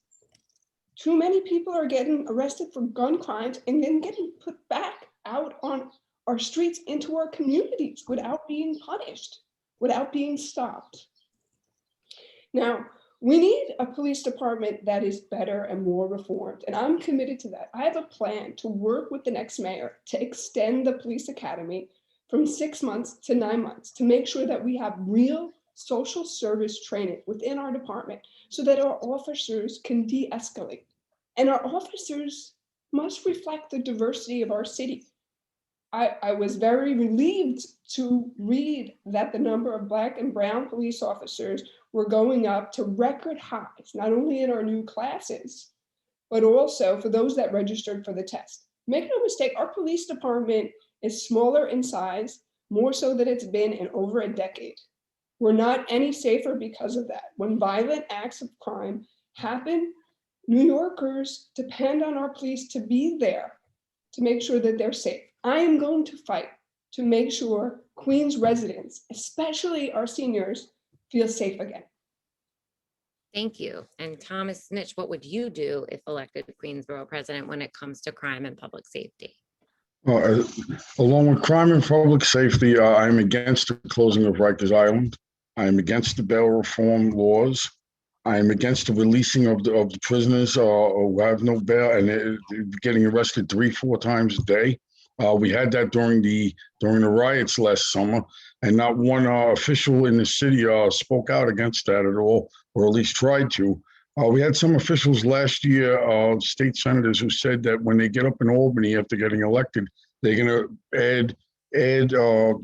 Too many people are getting arrested for gun crimes and then getting put back out on our streets into our communities without being punished, without being stopped. Now, we need a police department that is better and more reformed, and I'm committed to that. I have a plan to work with the next mayor to extend the police academy from 6 months to 9 months to make sure that we have real social service training within our department so that our officers can de-escalate. And our officers must reflect the diversity of our city. I was very relieved to read that the number of Black and brown police officers were going up to record highs, not only in our new classes, but also for those that registered for the test. Make no mistake, our police department is smaller in size, more so than it's been in over a decade. We're not any safer because of that. When violent acts of crime happen, New Yorkers depend on our police to be there to make sure that they're safe. I am going to fight to make sure Queens residents, especially our seniors, feel safe again.
Thank you. And Thomas Zmich, what would you do if elected Queens Borough President when it comes to crime and public safety?
Along with crime and public safety, I'm against the closing of Rikers Island. I'm against the bail reform laws. I'm against the releasing of the prisoners who have no bail and they're getting arrested 3-4 times a day. We had that during the riots last summer, and not one official in the city spoke out against that at all, or at least tried to. We had some officials last year, state senators, who said that when they get up in Albany after getting elected, they're going to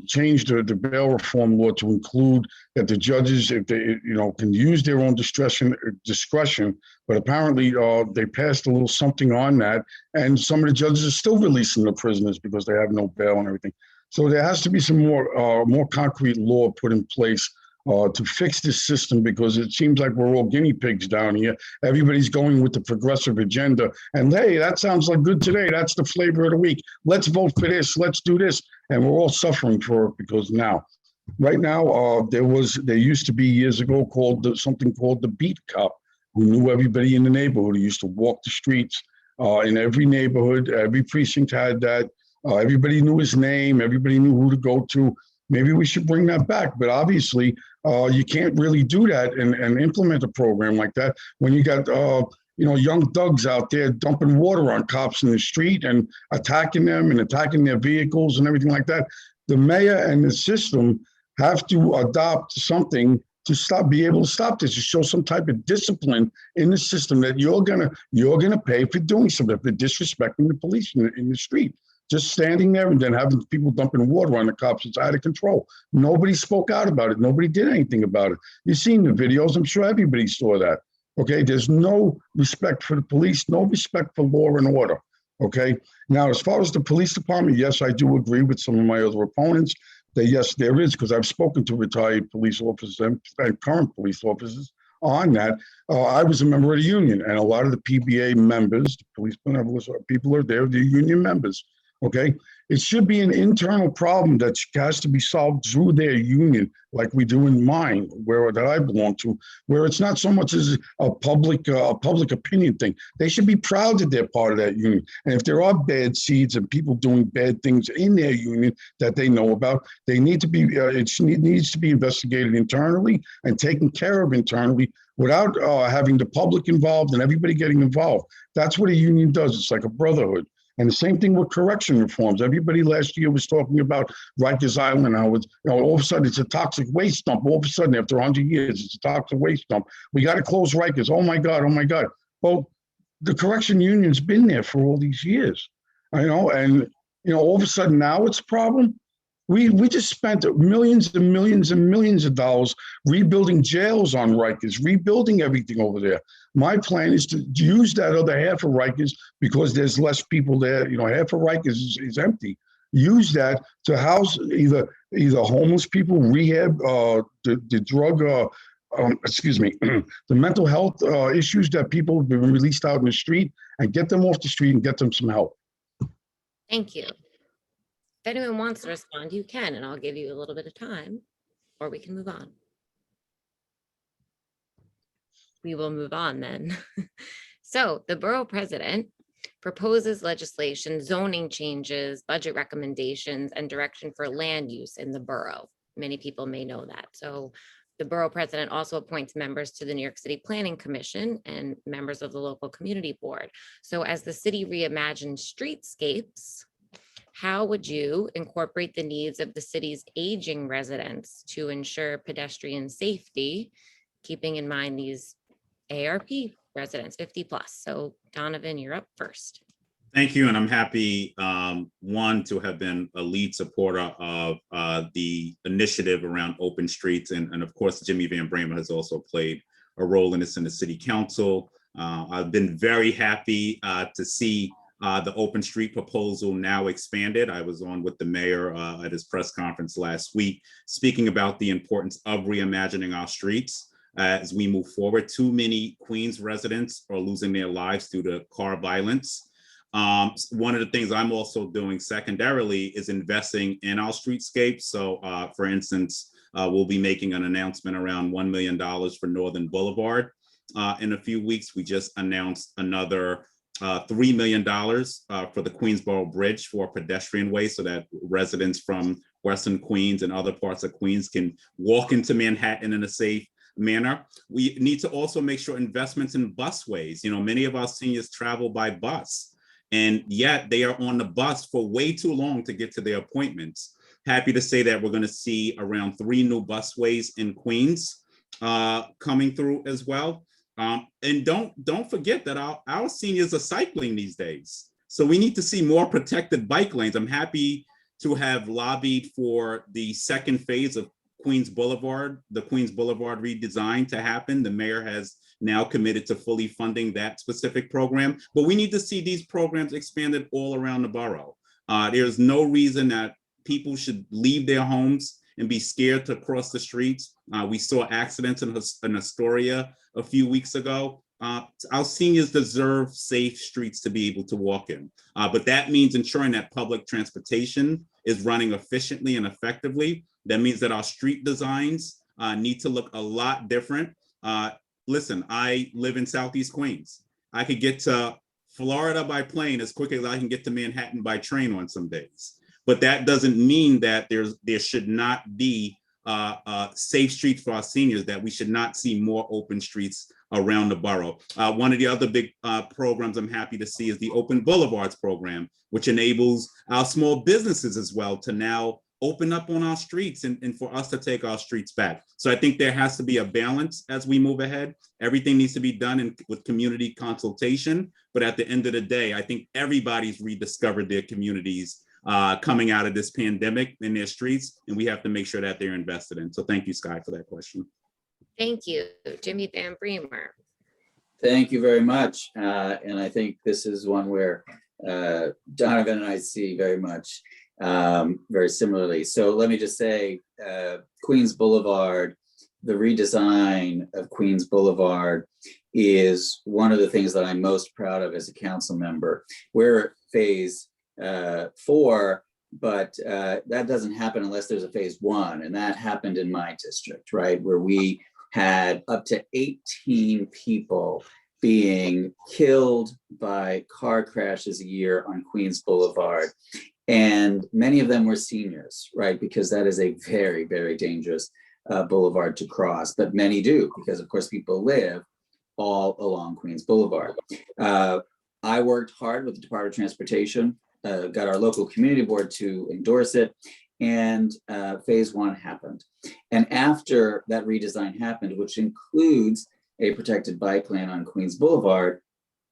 change the bail reform law to include that the judges, if they can use their own discretion, but apparently they passed a little something on that, and some of the judges are still releasing the prisoners because they have no bail and everything. So there has to be some more concrete law put in place to fix this system, because it seems like we're all guinea pigs down here. Everybody's going with the progressive agenda, and hey, that sounds like good today. That's the flavor of the week. Let's vote for this. Let's do this, and we're all suffering for it because right now, there used to be years ago something called the beat cop, who knew everybody in the neighborhood. He used to walk the streets in every neighborhood. Every precinct had that. Everybody knew his name. Everybody knew who to go to. Maybe we should bring that back, but obviously you can't really do that and implement a program like that when you got young thugs out there dumping water on cops in the street and attacking them and attacking their vehicles and everything like that. The mayor and the system have to adopt something to be able to stop this, to show some type of discipline in the system that you're gonna pay for doing something, for disrespecting the police in the street. Just standing there and then having people dumping water on the cops, it's out of control. Nobody spoke out about it. Nobody did anything about it. You've seen the videos. I'm sure everybody saw that. Okay, there's no respect for the police, no respect for law and order. Okay, now as far as the police department, yes, I do agree with some of my other opponents that yes, there is, because I've spoken to retired police officers and current police officers on that. I was a member of the union, and a lot of the PBA members, the police benevolence people are there, they're union members. Okay, it should be an internal problem that has to be solved through their union, like we do in mine, that I belong to, where it's not so much as a public opinion thing. They should be proud that they're part of that union. And if there are bad seeds and people doing bad things in their union that they know about, they need to be. It needs to be investigated internally and taken care of internally without having the public involved and everybody getting involved. That's what a union does. It's like a brotherhood. And the same thing with correction reforms. Everybody last year was talking about Rikers Island. How it's, all of a sudden it's a toxic waste dump. All of a sudden, after 100 years, it's a toxic waste dump. We got to close Rikers. Oh my God, oh my God. Well, the correction union's been there for all these years, and all of a sudden now it's a problem. We just spent millions and millions and millions of dollars rebuilding jails on Rikers, rebuilding everything over there. My plan is to use that other half of Rikers because there's less people there. Half of Rikers is empty. Use that to house either homeless people, rehab, the drug, the mental health issues that people have been released out in the street, and get them off the street and get them some help.
Thank you. If anyone wants to respond, you can, and I'll give you a little bit of time, or we can move on. We will move on then. So the borough president proposes legislation, zoning changes, budget recommendations, and direction for land use in the borough. Many people may know that. So the borough president also appoints members to the New York City Planning Commission and members of the local community board. So as the city reimagines streetscapes, how would you incorporate the needs of the city's aging residents to ensure pedestrian safety, keeping in mind these AARP residents, 50 plus? So Donovan, you're up first.
Thank you, and I'm happy, one, to have been a lead supporter of the initiative around open streets, and of course, Jimmy Van Bramer has also played a role in this in the city council. I've been very happy to see the open street proposal now expanded. I was on with the mayor at his press conference last week, speaking about the importance of reimagining our streets as we move forward. Too many Queens residents are losing their lives due to car violence. One of the things I'm also doing secondarily is investing in our streetscapes. So for instance, we'll be making an announcement around $1 million for Northern Boulevard. In a few weeks, we just announced another $3 million for the Queensboro Bridge for pedestrian way, so that residents from Western Queens and other parts of Queens can walk into Manhattan in a safe manner. We need to also make sure investments in busways. Many of our seniors travel by bus, and yet they are on the bus for way too long to get to their appointments. Happy to say that we're going to see around 3 new busways in Queens coming through as well. And don't forget that our seniors are cycling these days. So we need to see more protected bike lanes. I'm happy to have lobbied for the second phase of Queens Boulevard, the Queens Boulevard redesign to happen. The mayor has now committed to fully funding that specific program, but we need to see these programs expanded all around the borough. There's no reason that people should leave their homes and be scared to cross the streets. We saw accidents in Astoria a few weeks ago. Our seniors deserve safe streets to be able to walk in. But that means ensuring that public transportation is running efficiently and effectively. That means that our street designs need to look a lot different. Listen, I live in Southeast Queens. I could get to Florida by plane as quickly as I can get to Manhattan by train on some days. But that doesn't mean that there should not be safe streets for our seniors, that we should not see more open streets around the borough. One of the other big programs I'm happy to see is the Open Boulevards program, which enables our small businesses as well to now open up on our streets and for us to take our streets back. So I think there has to be a balance as we move ahead. Everything needs to be done with community consultation. But at the end of the day, I think everybody's rediscovered their communities coming out of this pandemic in their streets, and we have to make sure that they're invested in. So thank you, Skye, for that question.
Thank you, Jimmy Van Bramer.
Thank you very much. And I think this is one where Donovan and I see very much very similarly. So let me just say, Queens Boulevard, the redesign of Queens Boulevard is one of the things that I'm most proud of as a council member. We're at phase 4, but that doesn't happen unless there's a phase 1, and that happened in my district, right? Where we had up to 18 people being killed by car crashes a year on Queens Boulevard. And many of them were seniors, right? Because that is a very, very dangerous boulevard to cross, but many do, because of course people live all along Queens Boulevard. I worked hard with the Department of Transportation, got our local community board to endorse it, and phase 1 happened. And after that redesign happened, which includes a protected bike lane on Queens Boulevard,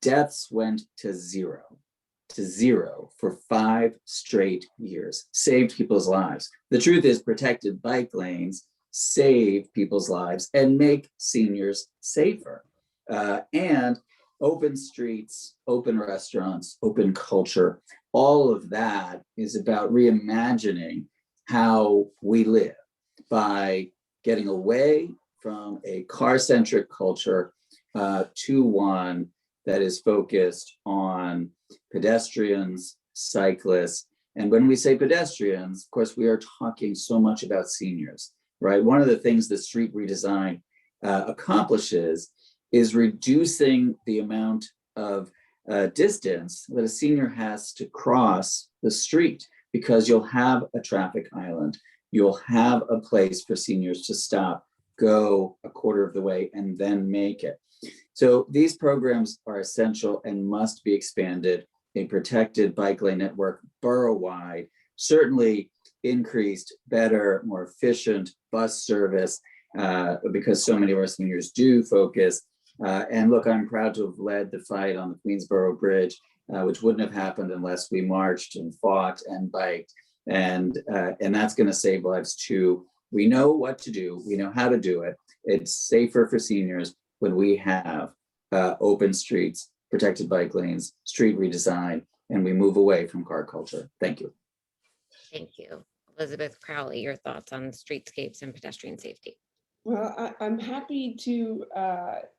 deaths went to zero for 5 straight years, saved people's lives. The truth is, protected bike lanes save people's lives and make seniors safer. And open streets, open restaurants, open culture, all of that is about reimagining how we live by getting away from a car-centric culture to one that is focused on pedestrians, cyclists. And when we say pedestrians, of course, we are talking so much about seniors, right? One of the things the street redesign accomplishes is reducing the amount of distance that a senior has to cross the street, because you'll have a traffic island. You'll have a place for seniors to stop, go a quarter of the way, and then make it. So these programs are essential and must be expanded. A protected bike lane network borough-wide, certainly increased, better, more efficient bus service, because so many of our seniors do focus. And look, I'm proud to have led the fight on the Queensboro Bridge, which wouldn't have happened unless we marched and fought and biked. And that's going to save lives too. We know what to do. We know how to do it. It's safer for seniors when we have open streets, protected bike lanes, street redesign, and we move away from car culture. Thank you.
Thank you. Elizabeth Crowley, your thoughts on streetscapes and pedestrian safety?
Well, I'm happy to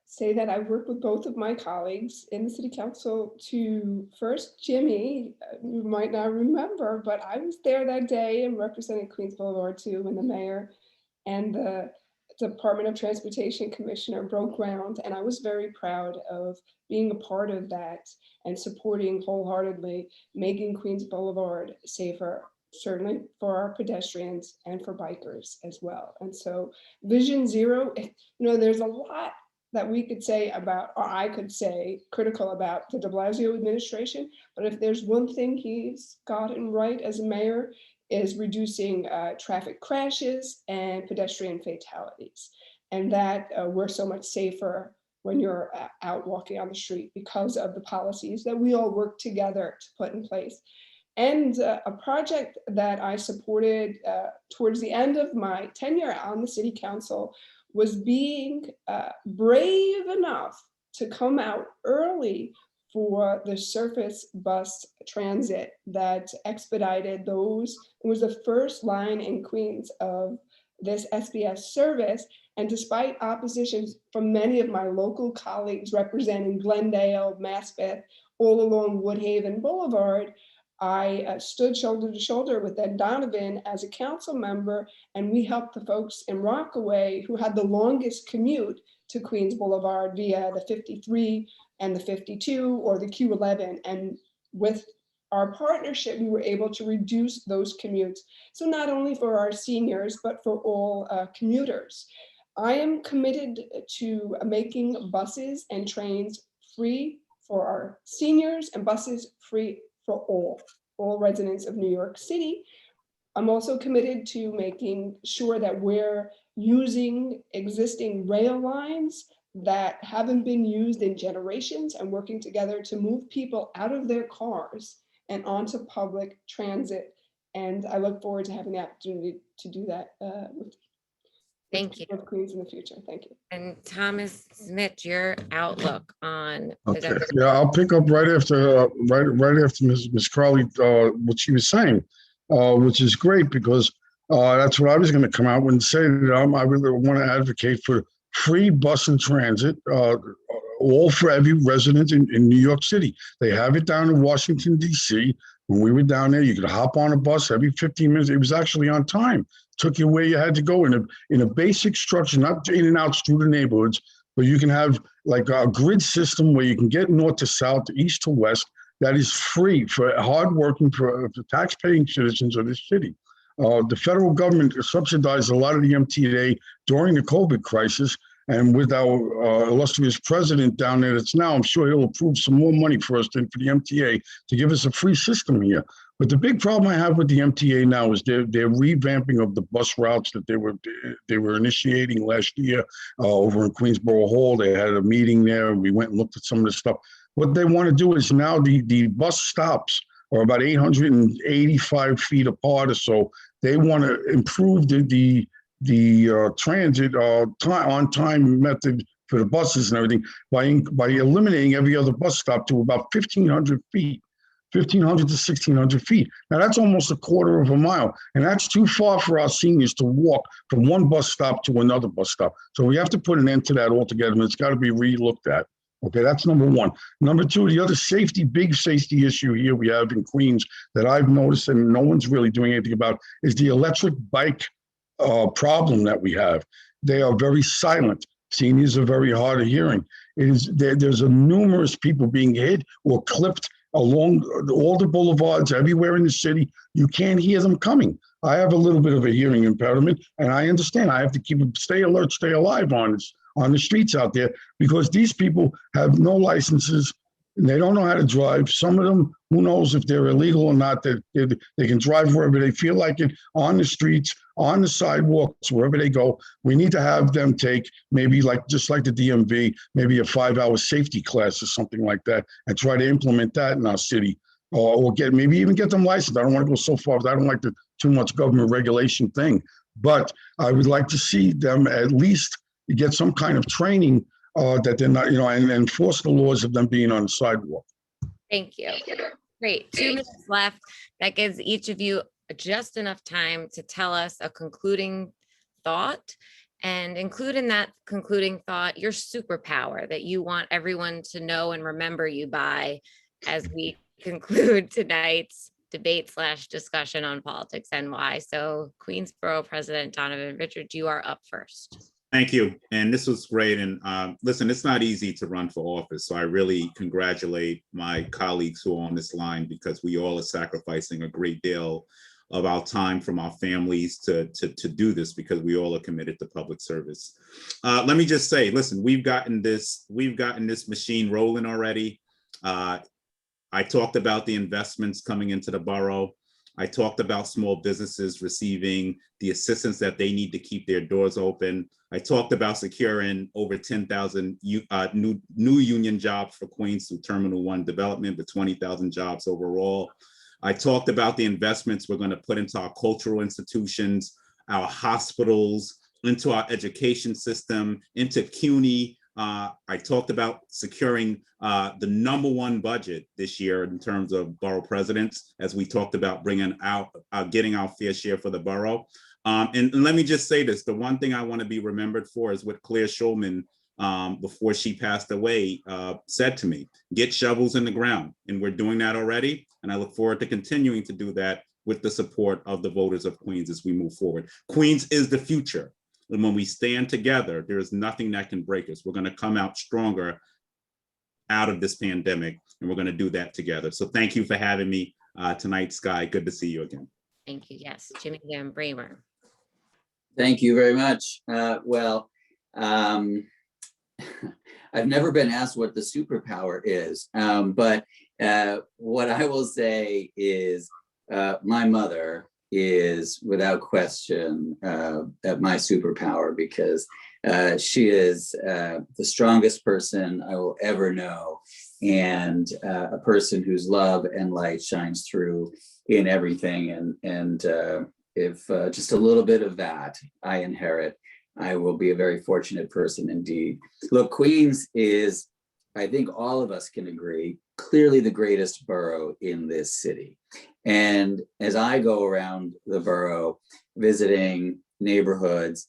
say that I worked with both of my colleagues in the City Council to first, Jimmy, you might not remember, but I was there that day and represented Queens Boulevard too, when the mayor and the Department of Transportation Commissioner broke ground, and I was very proud of being a part of that and supporting wholeheartedly making Queens Boulevard safer, certainly for our pedestrians and for bikers as well. And so Vision Zero, there's a lot that we could say about, or I could say critical about the de Blasio administration, but if there's one thing he's gotten right as a mayor, is reducing traffic crashes and pedestrian fatalities. And that we're so much safer when you're out walking on the street because of the policies that we all work together to put in place. And a project that I supported towards the end of my tenure on the City Council was being brave enough to come out early for the surface bus transit that expedited those. It was the first line in Queens of this SBS service. And despite opposition from many of my local colleagues representing Glendale, Maspeth, all along Woodhaven Boulevard, I stood shoulder to shoulder with then Donovan as a council member, and we helped the folks in Rockaway who had the longest commute to Queens Boulevard via the 53 and the 52 or the Q11. And with our partnership, we were able to reduce those commutes. So not only for our seniors, but for all commuters. I am committed to making buses and trains free for our seniors and buses free for all residents of New York City. I'm also committed to making sure that we're using existing rail lines that haven't been used in generations and working together to move people out of their cars and onto public transit. And I look forward to having the opportunity to do that with
Thank you.
people of Queens in the future. Thank you.
And Thomas Zmich, your outlook on.
Okay, yeah, I'll pick up right after Ms. Crowley, what she was saying, which is great because that's what I was going to come out and say that I really want to advocate for free bus and transit, all for every resident in New York City. They have it down in Washington, D.C. When we were down there, you could hop on a bus every 15 minutes. It was actually on time. Took you where you had to go in a basic structure, not in and out through the neighborhoods, but you can have like a grid system where you can get north to south, east to west. That is free for hardworking, for tax-paying citizens of this city. The federal government subsidized a lot of the MTA during the COVID crisis. And with our illustrious president down there that's now, I'm sure he'll approve some more money for us for the MTA to give us a free system here. But the big problem I have with the MTA now is their revamping of the bus routes that they were initiating last year over in Queensborough Hall. They had a meeting there and we went and looked at some of the stuff. What they want to do is now the bus stops are about 885 feet apart or so. They want to improve the transit on-time method for the buses and everything by eliminating every other bus stop to about 1,500 feet. 1,500 to 1,600 feet. Now that's almost a quarter of a mile. And that's too far for our seniors to walk from one bus stop to another bus stop. So we have to put an end to that altogether and it's got to be re-looked at. Okay, that's number one. Number two, the other big safety issue here we have in Queens that I've noticed and no one's really doing anything about is the electric bike problem that we have. They are very silent. Seniors are very hard of hearing. There's numerous people being hit or clipped along all the boulevards everywhere in the city. You can't hear them coming. I have a little bit of a hearing impairment and I understand I have to stay alert, stay alive on the streets out there because these people have no licenses and they don't know how to drive. Some of them, who knows if they're illegal or not, they can drive wherever they feel like it, on the streets, on the sidewalks, wherever they go. We need to have them take maybe just like the DMV, maybe a 5-hour safety class or something like that and try to implement that in our city or maybe even get them licensed. I don't want to go so far, I don't like the too much government regulation thing, but I would like to see them at least get some kind of training that they're not, and enforce the laws of them being on the sidewalk.
Thank you. Great. 2 minutes left. That gives each of you just enough time to tell us a concluding thought and include in that concluding thought your superpower that you want everyone to know and remember you by as we conclude tonight's debate / discussion on PoliticsNY. So Queensborough President Donovan Richards, you are up first.
Thank you. And this was great. And listen, it's not easy to run for office. So I really congratulate my colleagues who are on this line because we all are sacrificing a great deal of our time from our families to do this because we all are committed to public service. Let me just say, listen, we've gotten this machine rolling already. I talked about the investments coming into the borough. I talked about small businesses receiving the assistance that they need to keep their doors open. I talked about securing over 10,000 new union jobs for Queens through Terminal 1 development, but 20,000 jobs overall. I talked about the investments we're going to put into our cultural institutions, our hospitals, into our education system, into CUNY. I talked about securing the #1 budget this year in terms of borough presidents, as we talked about bringing out, getting our fair share for the borough. And let me just say this, the one thing I want to be remembered for is what Claire Schulman, before she passed away, said to me, get shovels in the ground. And we're doing that already. And I look forward to continuing to do that with the support of the voters of Queens as we move forward. Queens is the future. And when we stand together, there is nothing that can break us. We're going to come out stronger out of this pandemic, and we're going to do that together. So thank you for having me tonight, Skye. Good to see you again.
Thank you. Yes, Jimmy and Bramer.
Thank you very much. Well, I've never been asked what the superpower is, but what I will say is my mother is without question my superpower, because she is the strongest person I will ever know, and a person whose love and light shines through in everything. And if just a little bit of that I inherit, I will be a very fortunate person indeed. Look, Queens is, I think all of us can agree, clearly the greatest borough in this city. And as I go around the borough visiting neighborhoods,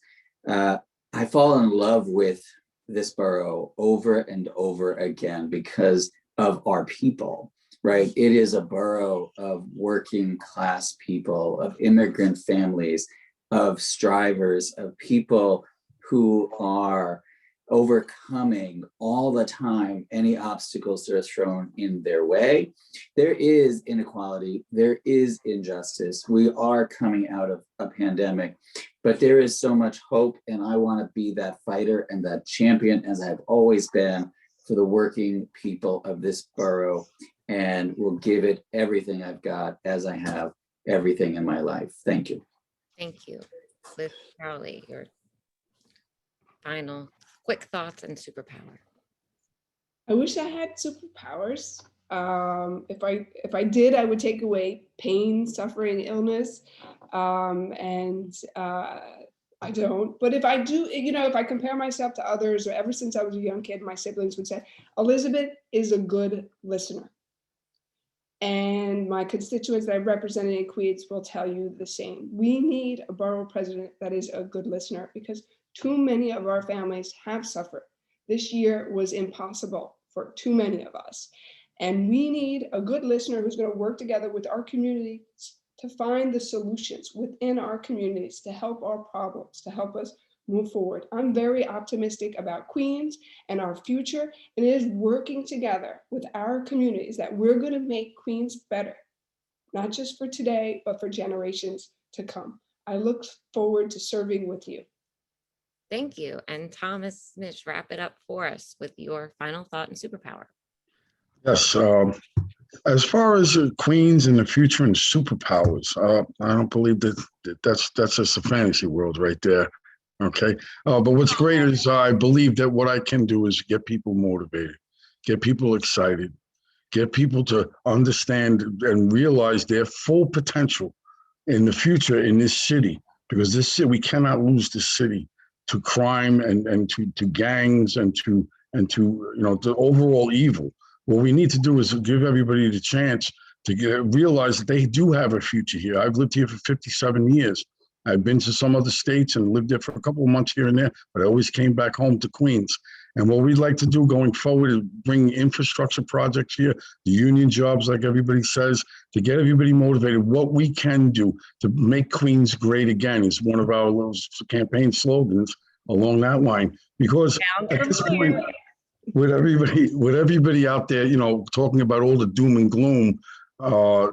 I fall in love with this borough over and over again because of our people, right? It is a borough of working class people, of immigrant families, of strivers, of people who are overcoming all the time any obstacles that are thrown in their way. There is inequality, there is injustice. We are coming out of a pandemic, but there is so much hope, and I want to be that fighter and that champion, as I've always been, for the working people of this borough, and will give it everything I've got, as I have everything in my life. Thank you.
Thank you. Liz Crowley, your final quick thoughts and superpower.
I wish I had superpowers. If I did, I would take away pain, suffering, illness, and I don't. But if I do, if I compare myself to others, or ever since I was a young kid, my siblings would say, Elizabeth is a good listener. And my constituents that I represented in Queens will tell you the same. We need a borough president that is a good listener, because too many of our families have suffered. This year was impossible for too many of us. And we need a good listener who's going to work together with our communities to find the solutions within our communities, to help our problems, to help us move forward. I'm very optimistic about Queens and our future, and it is working together with our communities that we're going to make Queens better, not just for today, but for generations to come. I look forward to serving with you.
Thank you. And Thomas Zmich, wrap it up for us with your final thought and superpower.
Yes. As far as Queens in the future and superpowers, I don't believe that's just a fantasy world right there. Okay. But what's great is I believe that what I can do is get people motivated, get people excited, get people to understand and realize their full potential in the future in this city, because this city, we cannot lose this city to crime and to gangs and to the overall evil. What we need to do is give everybody the chance to realize that they do have a future here. I've lived here for 57 years. I've been to some other states and lived there for a couple of months here and there, but I always came back home to Queens. And what we'd like to do going forward is bring infrastructure projects here, the union jobs, like everybody says, to get everybody motivated. What we can do to make Queens great again is one of our little campaign slogans along that line. Because at this point, with everybody out there, talking about all the doom and gloom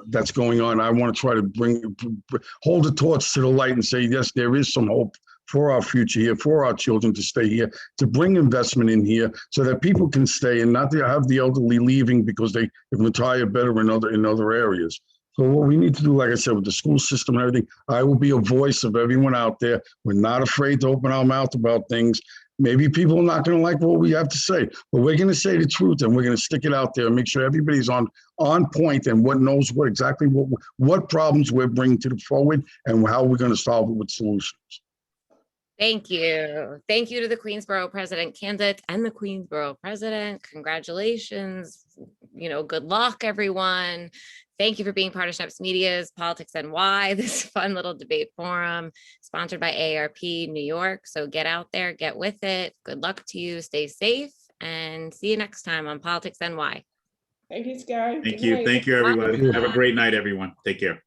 that's going on, I want to try to hold the torch to the light and say, yes, there is some hope for our future here, for our children to stay here, to bring investment in here so that people can stay and not to have the elderly leaving because they retire better in other areas. So what we need to do, like I said, with the school system and everything, I will be a voice of everyone out there. We're not afraid to open our mouth about things. Maybe people are not going to like what we have to say, but we're going to say the truth and we're going to stick it out there and make sure everybody's on point and knows what problems we're bringing to the forward and how we're going to solve it with solutions.
Thank you. Thank you to the Queensborough president candidate and the Queensborough president. Congratulations. Good luck, everyone. Thank you for being part of Schneps Media's PoliticsNY, this fun little debate forum sponsored by AARP New York. So get out there, get with it. Good luck to you. Stay safe and see you next time on PoliticsNY.
Thank you, Skye.
Thank you. Thank you, everyone. Have a great night, everyone. Take care.